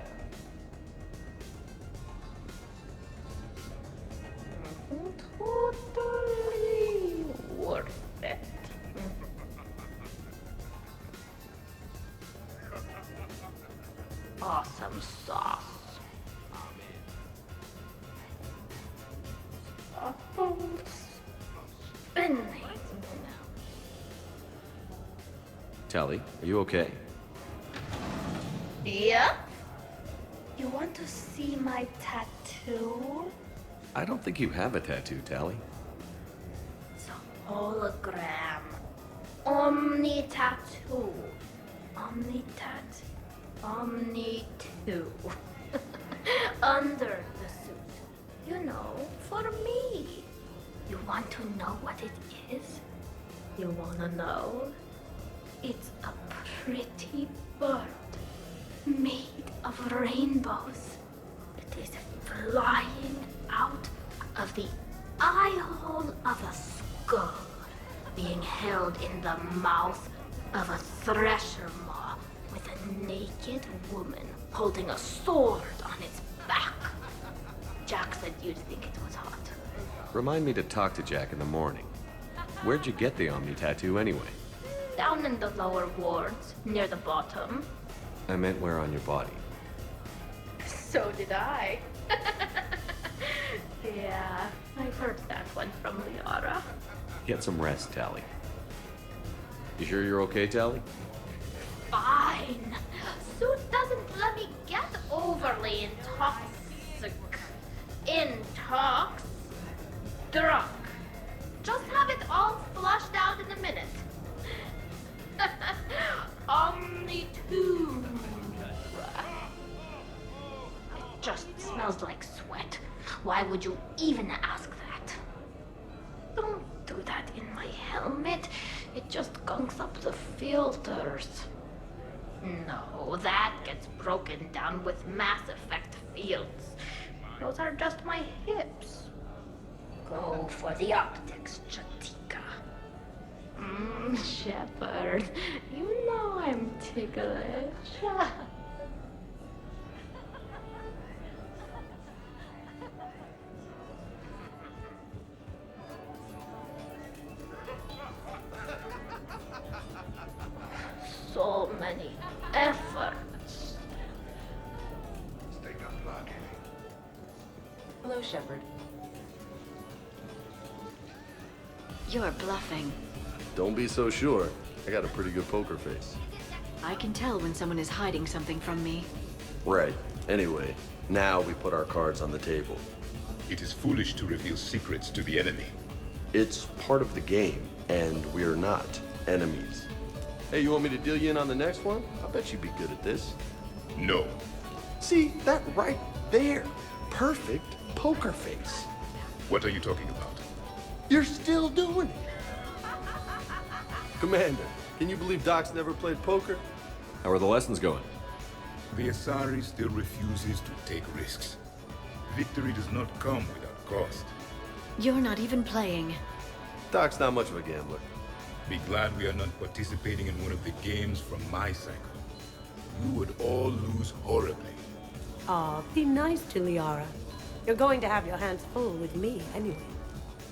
Totally worth it. Awesome sauce. Spinning. Tali, are you okay? Yeah? You want to see my tattoo? I don't think you have a tattoo, Tali. It's a hologram. Omni tattoo. Omni tat. Omni 2. Under the suit. You know, for me. You want to know what it is? You wanna know? It's a pretty bird made of rainbows. It is flying out of the eye hole of a skull, being held in the mouth of a thresher maw with a naked woman holding a sword on its back. Jack said you'd think it was hot. Remind me to talk to Jack in the morning. Where'd you get the Omni tattoo anyway? Down in the lower wards, near the bottom. I meant where on your body. So did I. Yeah, I heard that one from Liara. Get some rest, Tali. You sure you're okay, Tali? Fine. Suit doesn't let me get overly drunk. Just have it all flushed out in a minute. Omni 2. It just smells like sweat. Why would you even ask that? Don't do that in my helmet. It just gunks up the filters. No, that gets broken down with Mass Effect fields. Those are just my hips. Go for the optics, Chatika. Shepard, you know I'm ticklish. So many efforts. Hello, Shepard. You're bluffing. Don't be so sure. I got a pretty good poker face. I can tell when someone is hiding something from me. Right. Anyway, now we put our cards on the table. It is foolish to reveal secrets to the enemy. It's part of the game, and we're not enemies. Hey, you want me to deal you in on the next one? I bet you'd be good at this. No. See, that right there. Perfect poker face. What are you talking about? You're still doing it. Commander, can you believe Doc's never played poker? How are the lessons going? The Asari still refuses to take risks. Victory does not come without cost. You're not even playing. Doc's not much of a gambler. Be glad we are not participating in one of the games from my cycle. You would all lose horribly. Aw, be nice to Liara. You're going to have your hands full with me anyway.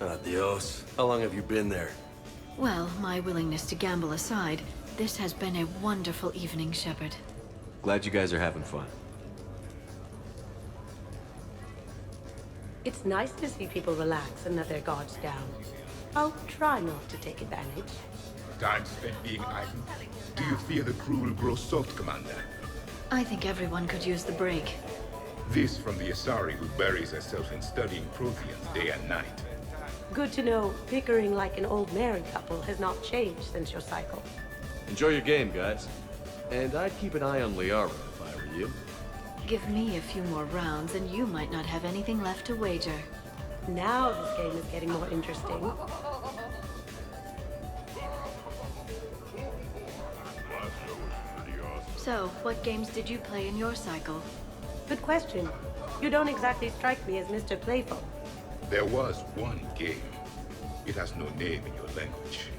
Adios. How long have you been there? Well, my willingness to gamble aside, this has been a wonderful evening, Shepard. Glad you guys are having fun. It's nice to see people relax and let their guards down. I'll try not to take advantage. Time spent being idle? Do you fear the crew will grow salt, Commander? I think everyone could use the break. This from the Asari who buries herself in studying Protheans day and night. Good to know bickering like an old married couple has not changed since your cycle. Enjoy your game, guys. And I'd keep an eye on Liara if I were you. Give me a few more rounds and you might not have anything left to wager. Now this game is getting more interesting. So, what games did you play in your cycle? Good question. You don't exactly strike me as Mr. Playful. There was one game. It has no name in your language.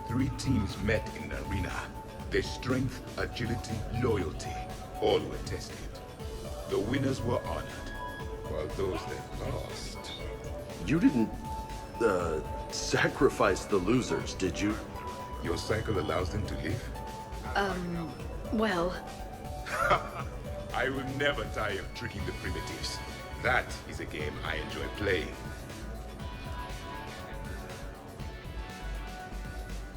3 teams met in an arena. Their strength, agility, loyalty, all were tested. The winners were honored, while those that lost... You didn't, sacrifice the losers, did you? Your cycle allows them to live? Well... I will never tire of tricking the primitives. That is a game I enjoy playing.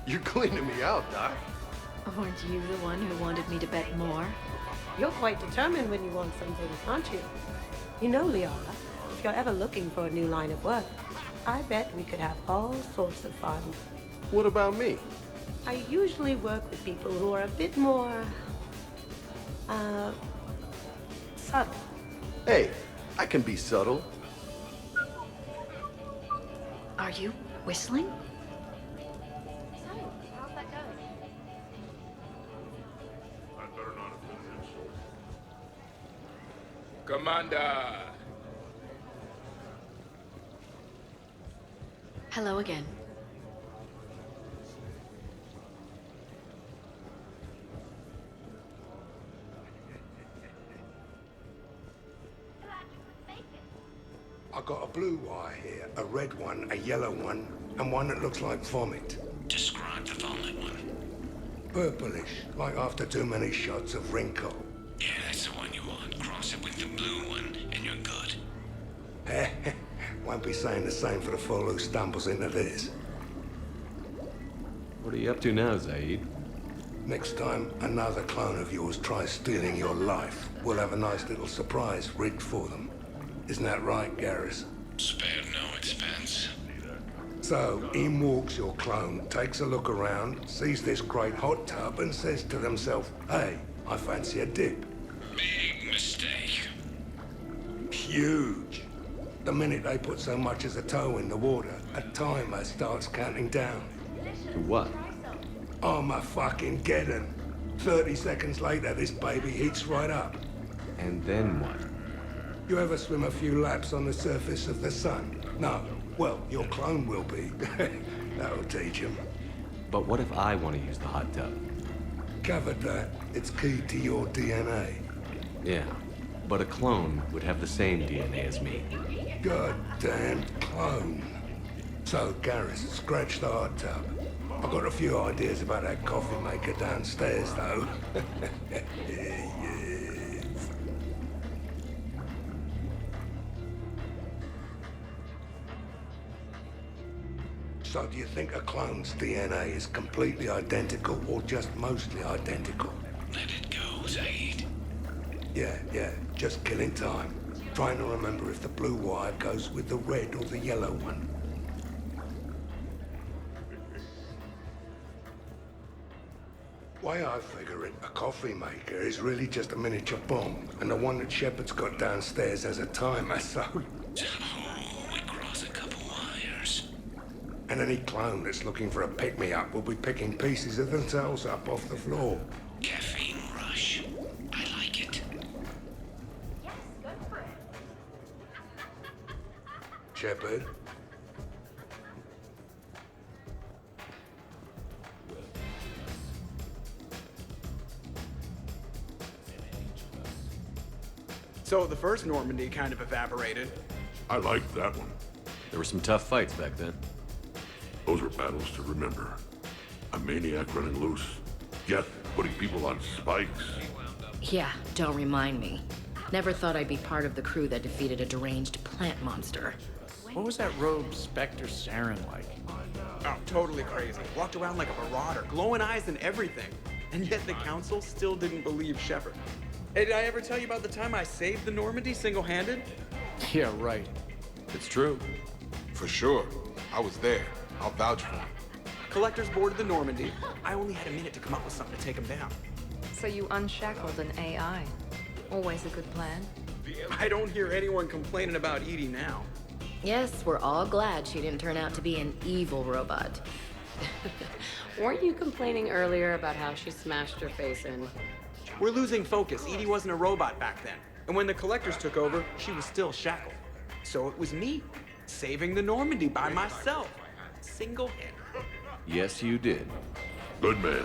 You're cleaning me out, Doc. Weren't you the one who wanted me to bet more? You're quite determined when you want something, aren't you? You know, Liara, if you're ever looking for a new line of work, I bet we could have all sorts of fun. What about me? I usually work with people who are a bit more... subtle. Hey, I can be subtle. Are you whistling? How's that going? Commander! Hello again. I got a blue wire here, a red one, a yellow one, and one that looks like vomit. Describe the vomit one. Purplish, like after too many shots of Rinko. Yeah, that's the one you want. Cross it with the blue one, and you're good. Won't be saying the same for the fool who stumbles into this. What are you up to now, Zaid? Next time another clone of yours tries stealing your life, we'll have a nice little surprise rigged for them. Isn't that right, Garrus? Spare no expense. So, in walks your clone, takes a look around, sees this great hot tub, and says to themselves, hey, I fancy a dip. Big mistake. Huge. The minute they put so much as a toe in the water, a timer starts counting down. To what? Armageddon. 30 seconds later, this baby heats right up. And then what? You ever swim a few laps on the surface of the sun? No. Well, your clone will be. That'll teach him. But what if I want to use the hot tub? Covered that. It's key to your DNA. Yeah, but a clone would have the same DNA as me. Goddamn clone. So, Garrus, scratch the hot tub. I've got a few ideas about that coffee maker downstairs, though. Yes. So do you think a clone's DNA is completely identical or just mostly identical? Let it go, Zaid. Yeah, just killing time. Trying to remember if the blue wire goes with the red or the yellow one. Way I figure it, a coffee maker is really just a miniature bomb, and the one that Shepard's got downstairs has a timer, so... we cross a couple wires. And any clone that's looking for a pick-me-up will be picking pieces of themselves up off the floor. Caffeine rush. I like it. Yes, go for it. Shepard? So the first Normandy kind of evaporated. I liked that one. There were some tough fights back then. Those are battles to remember. A maniac running loose. Geth putting people on spikes. Yeah, don't remind me. Never thought I'd be part of the crew that defeated a deranged plant monster. What was that rogue Spectre Saren like? Oh, totally crazy. Walked around like a marauder, glowing eyes and everything. And yet the council still didn't believe Shepard. Hey, did I ever tell you about the time I saved the Normandy single-handed? Yeah, right. It's true. For sure. I was there. I'll vouch for him. Collectors boarded the Normandy. I only had a minute to come up with something to take them down. So you unshackled an AI. Always a good plan. I don't hear anyone complaining about Edie now. Yes, we're all glad she didn't turn out to be an evil robot. Weren't you complaining earlier about how she smashed her face in? We're losing focus. Edie wasn't a robot back then. And when the Collectors took over, she was still shackled. So it was me, saving the Normandy by myself. Single-handed. Yes, you did. Good man.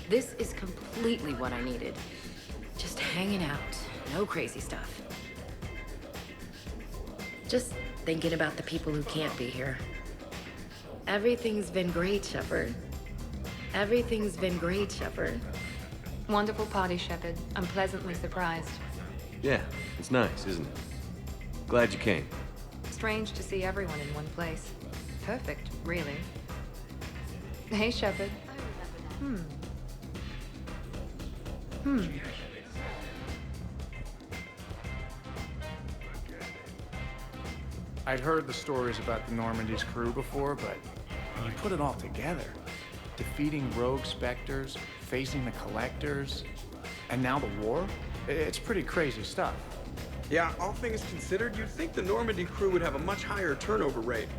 This is completely what I needed. Just hanging out. No crazy stuff. Just thinking about the people who can't be here. Everything's been great, Shepard. Everything's been great, Shepard. Wonderful party, Shepard. I'm pleasantly surprised. Yeah, it's nice, isn't it? Glad you came. Strange to see everyone in one place. Perfect, really. Hey, Shepard. I'd heard the stories about the Normandy's crew before, but when you put it all together, defeating rogue Spectres, facing the Collectors, and now the war, it's pretty crazy stuff. Yeah, all things considered, you'd think the Normandy crew would have a much higher turnover rate.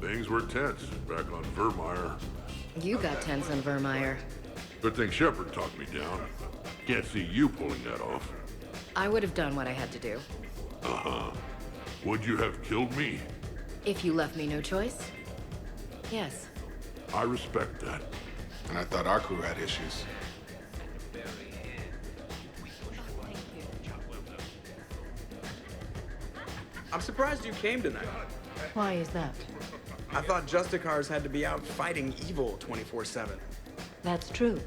Things were tense back on Vermeer. You got tense on Vermeer. Good thing Shepard talked me down. Can't see you pulling that off. I would have done what I had to do. Uh-huh. Would you have killed me? If you left me no choice? Yes. I respect that. And I thought our crew had issues. I'm surprised you came tonight. Why is that? I thought Justicars had to be out fighting evil 24/7. That's true.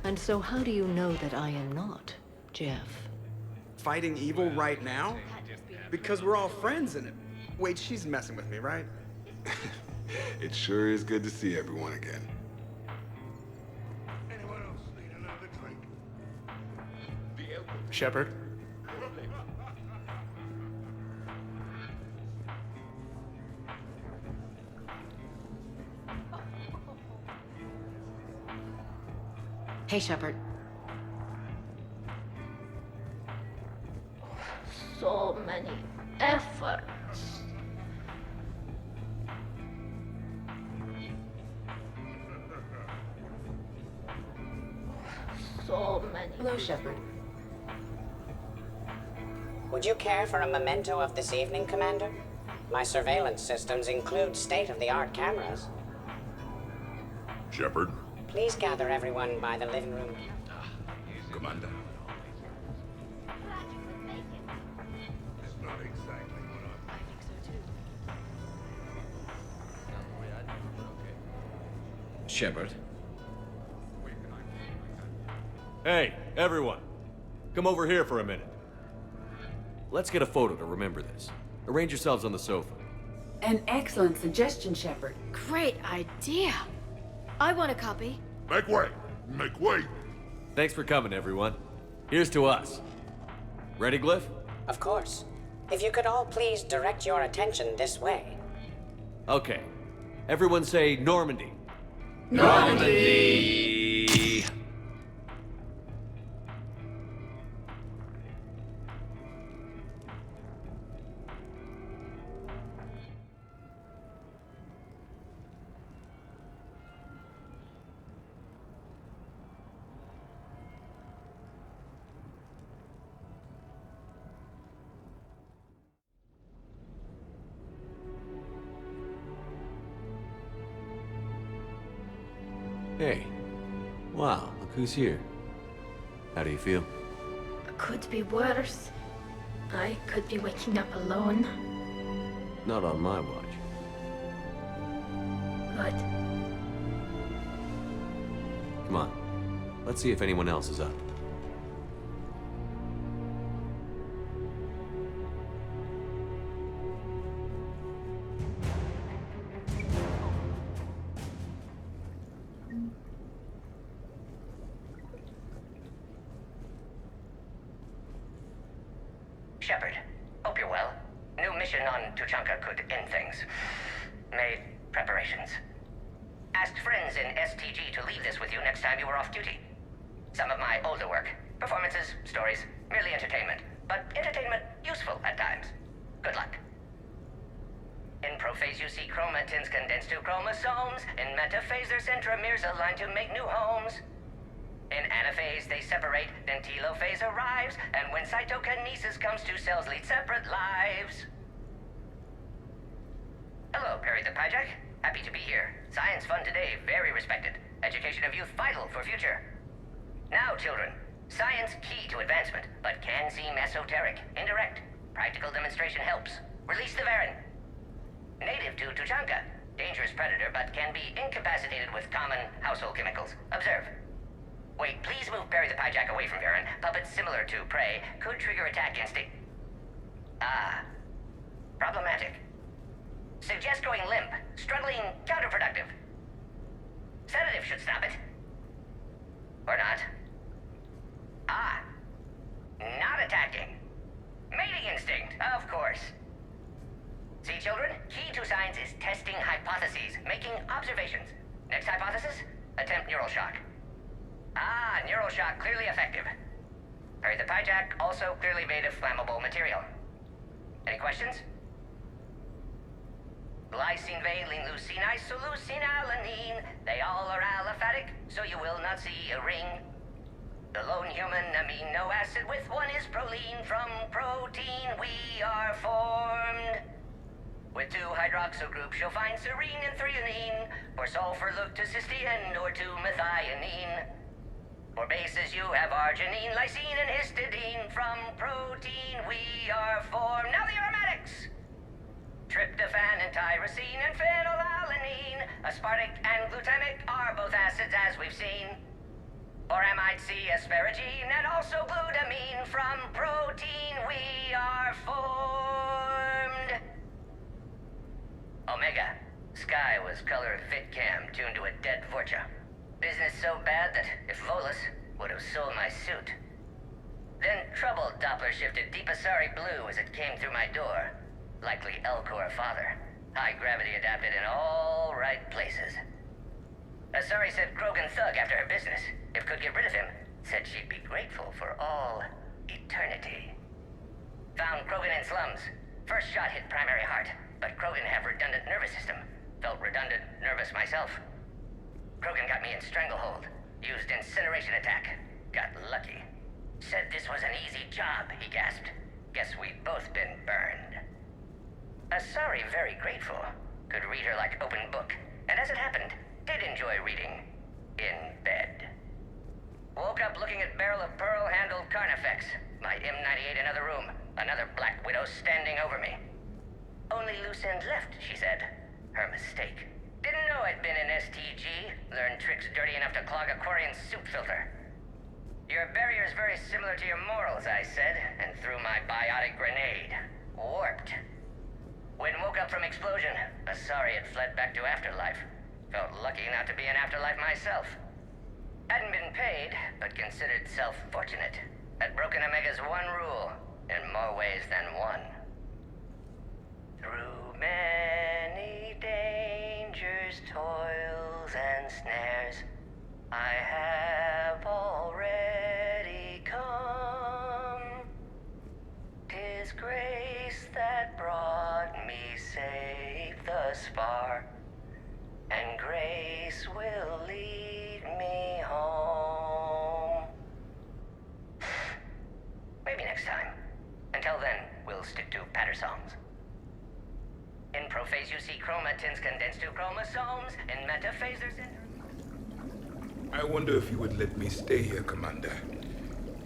And so how do you know that I am not, Jeff? Fighting evil right now? Because we're all friends in it. Wait, she's messing with me, right? It sure is good to see everyone again. Anyone else need another drink? Shepard? Hey, Shepard. So many efforts. So many. Hello, Shepard. Would you care for a memento of this evening, Commander? My surveillance systems include state-of-the-art cameras. Shepard? Please gather everyone by the living room. Commander. It's not exactly what I... Shepard. Hey, everyone. Come over here for a minute. Let's get a photo to remember this. Arrange yourselves on the sofa. An excellent suggestion, Shepard. Great idea. I want a copy. Make way! Make way! Thanks for coming, everyone. Here's to us. Ready, Glyph? Of course. If you could all please direct your attention this way. Okay. Everyone say Normandy. Normandy! Hey, Wow, look who's here. How do you feel? Could be worse. I could be waking up alone. Not on my watch. Good. Come on. Let's see if anyone else is up. Shepard, hope you're well. New mission on Tuchanka could end things. Made preparations. Asked friends in STG to leave this with you next time you were off duty. Some of my older work. Performances, stories, merely entertainment. But entertainment useful at times. Good luck. In prophase you see chromatins condensed to chromosomes. In metaphase their centromeres align to make new homes. In anaphase they separate, then telophase arrives, and when cytokinesis comes, two cells lead separate lives. Hello, Perry the Pyjak. Happy to be here. Science fun today, very respected. Education of youth vital for future. Now, children, science key to advancement, but can seem esoteric, indirect. Practical demonstration helps. Release the Varen. Native to Tuchanka. Dangerous predator, but can be incapacitated with common household chemicals. Observe. Wait, please move Perry the Pyjak away from Varen. Puppets similar to prey could trigger attack instinct. Ah. Problematic. Suggest going limp. Struggling counterproductive. Sedative should stop it. Or not. Ah. Not attacking. Mating instinct, of course. See, children? Key to science is testing hypotheses, making observations. Next hypothesis? Attempt neural shock. Ah, neural shock clearly effective. Perry the Pyjak also clearly made of flammable material. Any questions? Glycine, valine, leucine, isoleucine, alanine. They all are aliphatic, so you will not see a ring. The lone human amino acid with one is proline. From protein we are formed. With two hydroxyl groups you'll find serine and threonine. For sulfur look to cysteine or to methionine. For bases you have arginine, lysine, and histidine. From protein we are formed. Now the aromatics! Tryptophan and tyrosine and phenylalanine. Aspartic and glutamic are both acids as we've seen. Or amide C, asparagine, and also glutamine. From protein we are formed. Omega. Sky was color of VidCam tuned to a dead Vorcha. Business so bad that if Volus would have sold my suit. Then troubled Doppler shifted Deep Asari blue as it came through my door. Likely Elcor father. High gravity adapted in all right places. Asari said Krogan thug after her business. If could get rid of him, said she'd be grateful for all eternity. Found Krogan in slums. First shot hit primary heart, but Krogan have redundant nervous system. Felt redundant nervous myself. Krogan got me in stranglehold. Used incineration attack. Got lucky. Said this was an easy job, he gasped. Guess we've both been burned. Asari very grateful. Could read her like open book. And as it happened, did enjoy reading. In bed. Woke up looking at barrel of pearl-handled Carnifex. My M98 in other room. Another Black Widow standing over me. Only loose end left, she said. Her mistake. Didn't know I'd been in STG. Learned tricks dirty enough to clog a Quarian soup filter. Your barrier's very similar to your morals, I said, and threw my biotic grenade. Warped. When woke up from explosion, Asari had fled back to Afterlife. Felt lucky not to be in Afterlife myself. Hadn't been paid, but considered self-fortunate. Had broken Omega's one rule, in more ways than one. Through many dangers, toils, and snares, I have already come. 'Tis grace that brought me safe thus far, and grace will lead me home. Maybe next time. Until then, we'll stick to patter songs. In prophase you see chromatins condensed to chromosomes. In metaphase there's I wonder if you would let me stay here, Commander.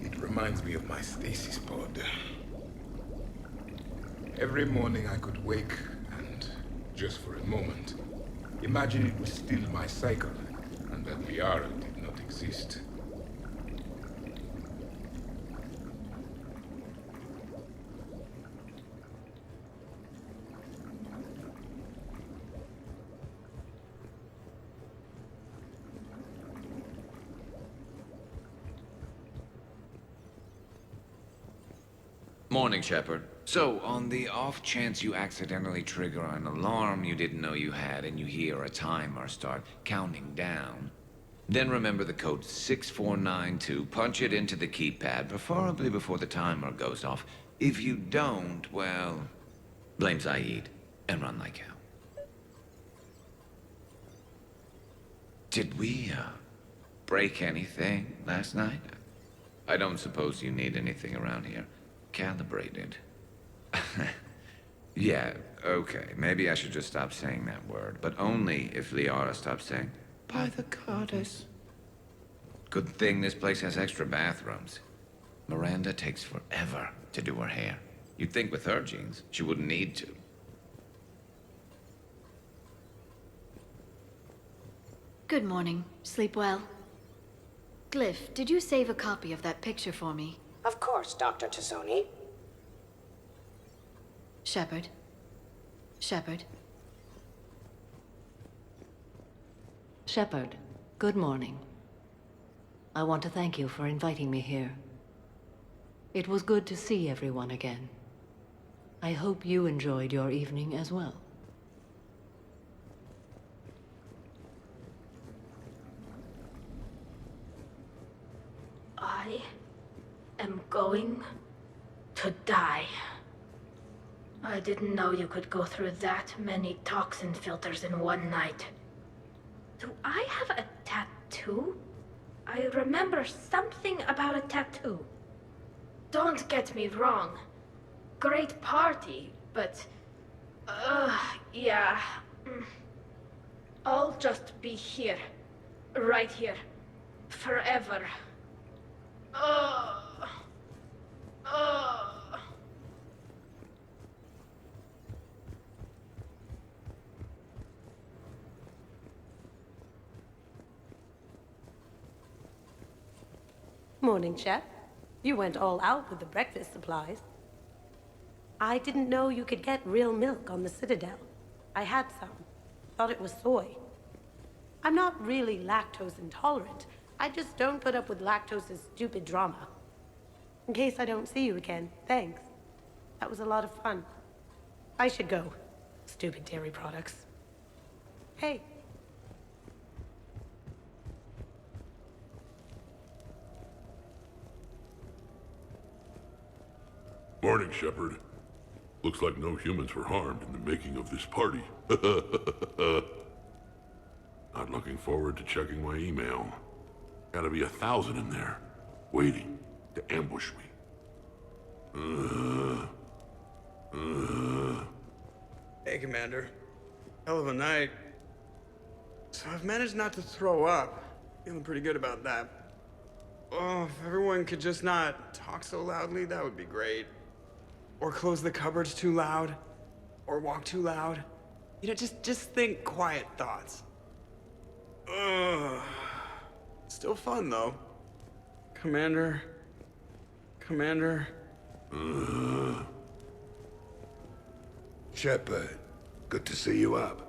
It reminds me of my stasis pod. Every morning I could wake and, just for a moment, imagine it was still my cycle and that Liara did not exist. Morning, Shepard. So, on the off chance you accidentally trigger an alarm you didn't know you had and you hear a timer start counting down, then remember the code 6492, punch it into the keypad, preferably before the timer goes off. If you don't, well, blame Zaid and run like hell. Did we, break anything last night? I don't suppose you need anything around here calibrated. Yeah, okay. Maybe I should just stop saying that word, but only if Liara stops saying, by the goddess. Good thing this place has extra bathrooms. Miranda takes forever to do her hair. You'd think with her genes, she wouldn't need to. Good morning. Sleep well? Glyph, did you save a copy of that picture for me? Of course, Dr. Tassoni. Shepard. Shepard. Shepard, good morning. I want to thank you for inviting me here. It was good to see everyone again. I hope you enjoyed your evening as well. I am going to die. I didn't know you could go through that many toxin filters in one night. Do I have a tattoo? I remember something about a tattoo. Don't get me wrong. Great party, but... yeah. I'll just be here. Right here. Forever. Morning, Chef. You went all out with the breakfast supplies. I didn't know you could get real milk on the Citadel. I had some. Thought it was soy. I'm not really lactose intolerant. I just don't put up with lactose's stupid drama. In case I don't see you again, thanks. That was a lot of fun. I should go. Stupid dairy products. Hey. Morning, Shepard. Looks like no humans were harmed in the making of this party. Not looking forward to checking my email. Gotta be 1,000 in there, waiting to ambush me. Hey, Commander. Hell of a night. So I've managed not to throw up. Feeling pretty good about that. Oh, if everyone could just not talk so loudly, that would be great. Or close the cupboards too loud. Or walk too loud. You know, just think quiet thoughts. Ugh. Still fun, though. Commander. Shepard, good to see you up.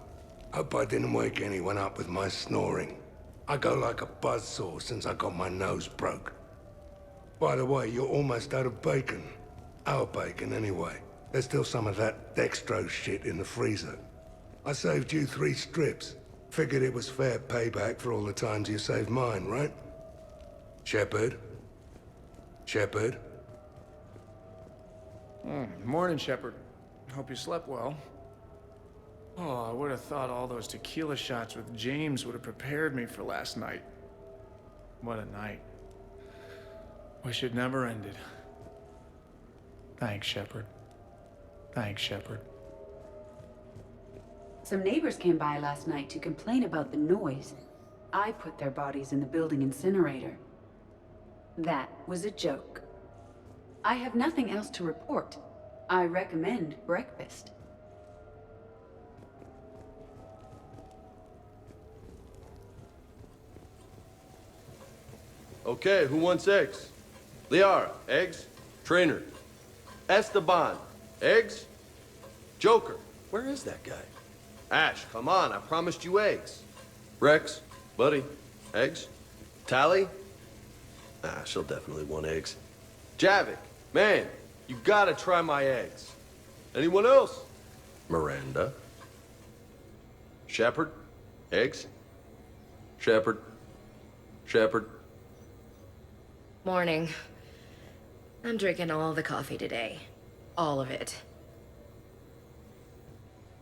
Hope I didn't wake anyone up with my snoring. I go like a buzzsaw since I got my nose broke. By the way, you're almost out of bacon. Our bacon, anyway. There's still some of that dextrose shit in the freezer. I saved you 3 strips. Figured it was fair payback for all the times you saved mine, right? Shepard? Shepard? Morning, Shepard. Hope you slept well. Oh, I would have thought all those tequila shots with James would have prepared me for last night. What a night. Wish it never ended. Thanks, Shepard. Thanks, Shepard. Some neighbors came by last night to complain about the noise. I put their bodies in the building incinerator. That was a joke. I have nothing else to report. I recommend breakfast. Okay, who wants eggs? Liara, eggs? Trainer. Esteban, eggs? Joker, where is that guy? Ash, come on, I promised you eggs. Rex, buddy, eggs? Tally? Ah, she'll definitely want eggs. Javik, man, you gotta try my eggs. Anyone else? Miranda. Shepard, eggs? Shepard. Shepard. Morning. I'm drinking all the coffee today. All of it.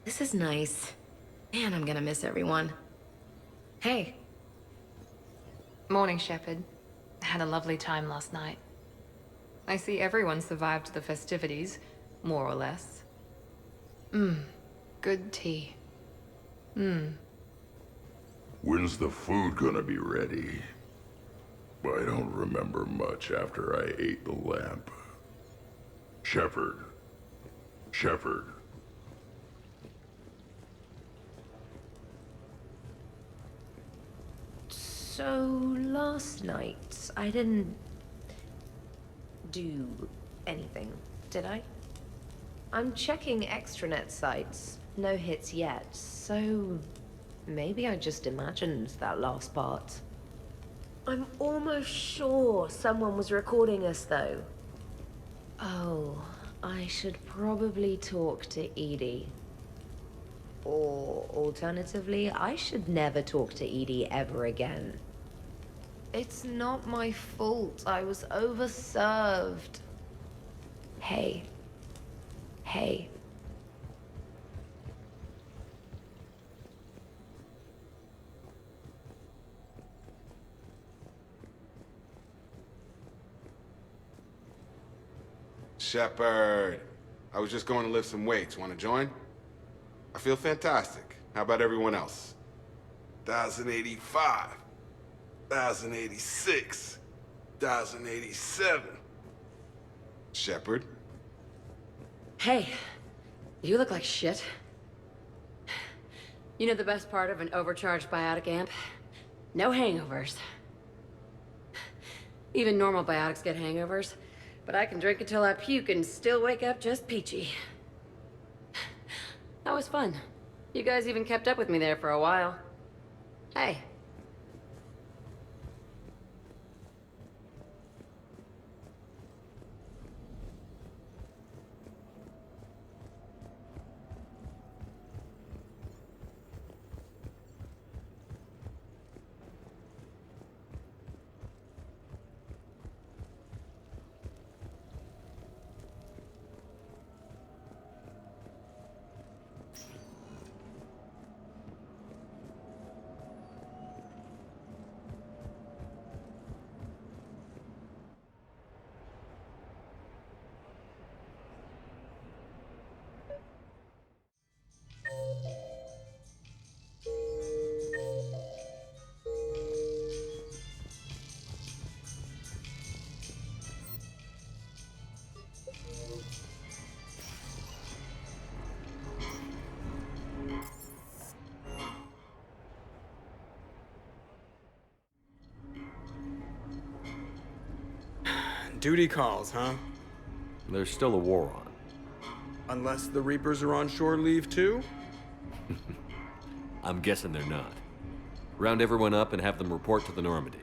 This is nice. Man, I'm gonna miss everyone. Hey. Morning, Shepard. Had a lovely time last night. I see everyone survived the festivities, more or less. Good tea. When's the food gonna be ready? I don't remember much after I ate the lamp. Shepard. Shepard. So, last night, I didn't do anything, did I? I'm checking extranet sites. No hits yet, so maybe I just imagined that last part. I'm almost sure someone was recording us, though. Oh, I should probably talk to Edie. Or, alternatively, I should never talk to Edie ever again. It's not my fault. I was overserved. Hey. Hey. Shepard, I was just going to lift some weights. Want to join? I feel fantastic. How about everyone else? 1,085. 1,086. 1,087. Shepard? Hey, you look like shit. You know the best part of an overcharged biotic amp? No hangovers. Even normal biotics get hangovers, but I can drink until I puke and still wake up just peachy. That was fun. You guys even kept up with me there for a while. Hey. Duty calls, huh? There's still a war on. Unless the Reapers are on shore leave too? I'm guessing they're not. Round everyone up and have them report to the Normandy.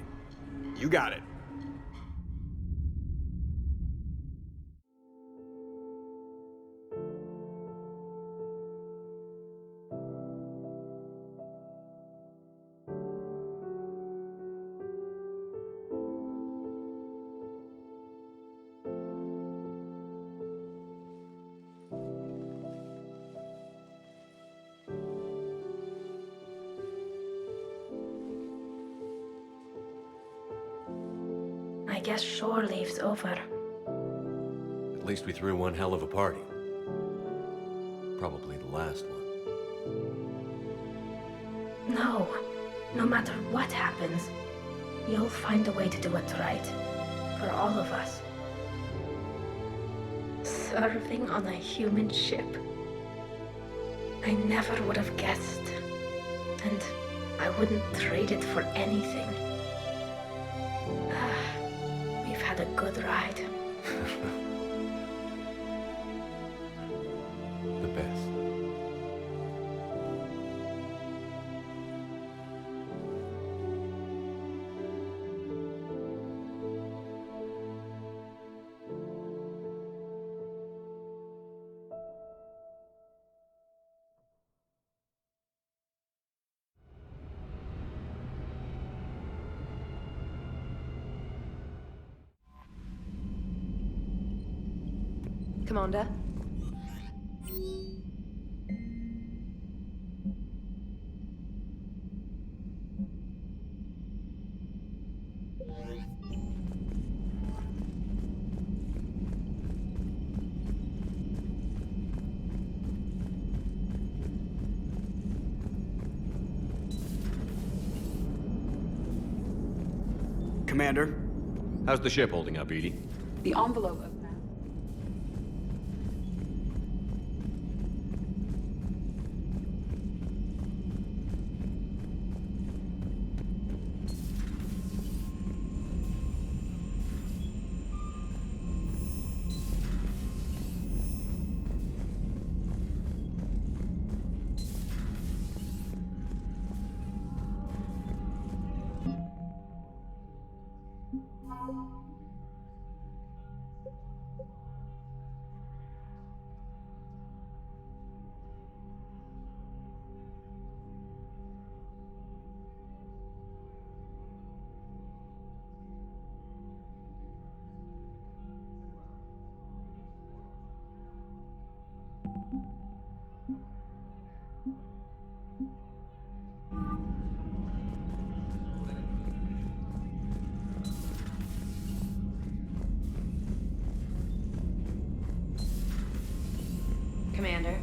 You got it. I guess shore leave's over. At least we threw one hell of a party. Probably the last one. No, No matter what happens, you'll find a way to do what's right. For all of us. Serving on a human ship. I never would have guessed. And I wouldn't trade it for anything. We've had a good ride. The best. Commander? Commander? How's the ship holding up, Edie? The envelope of Commander?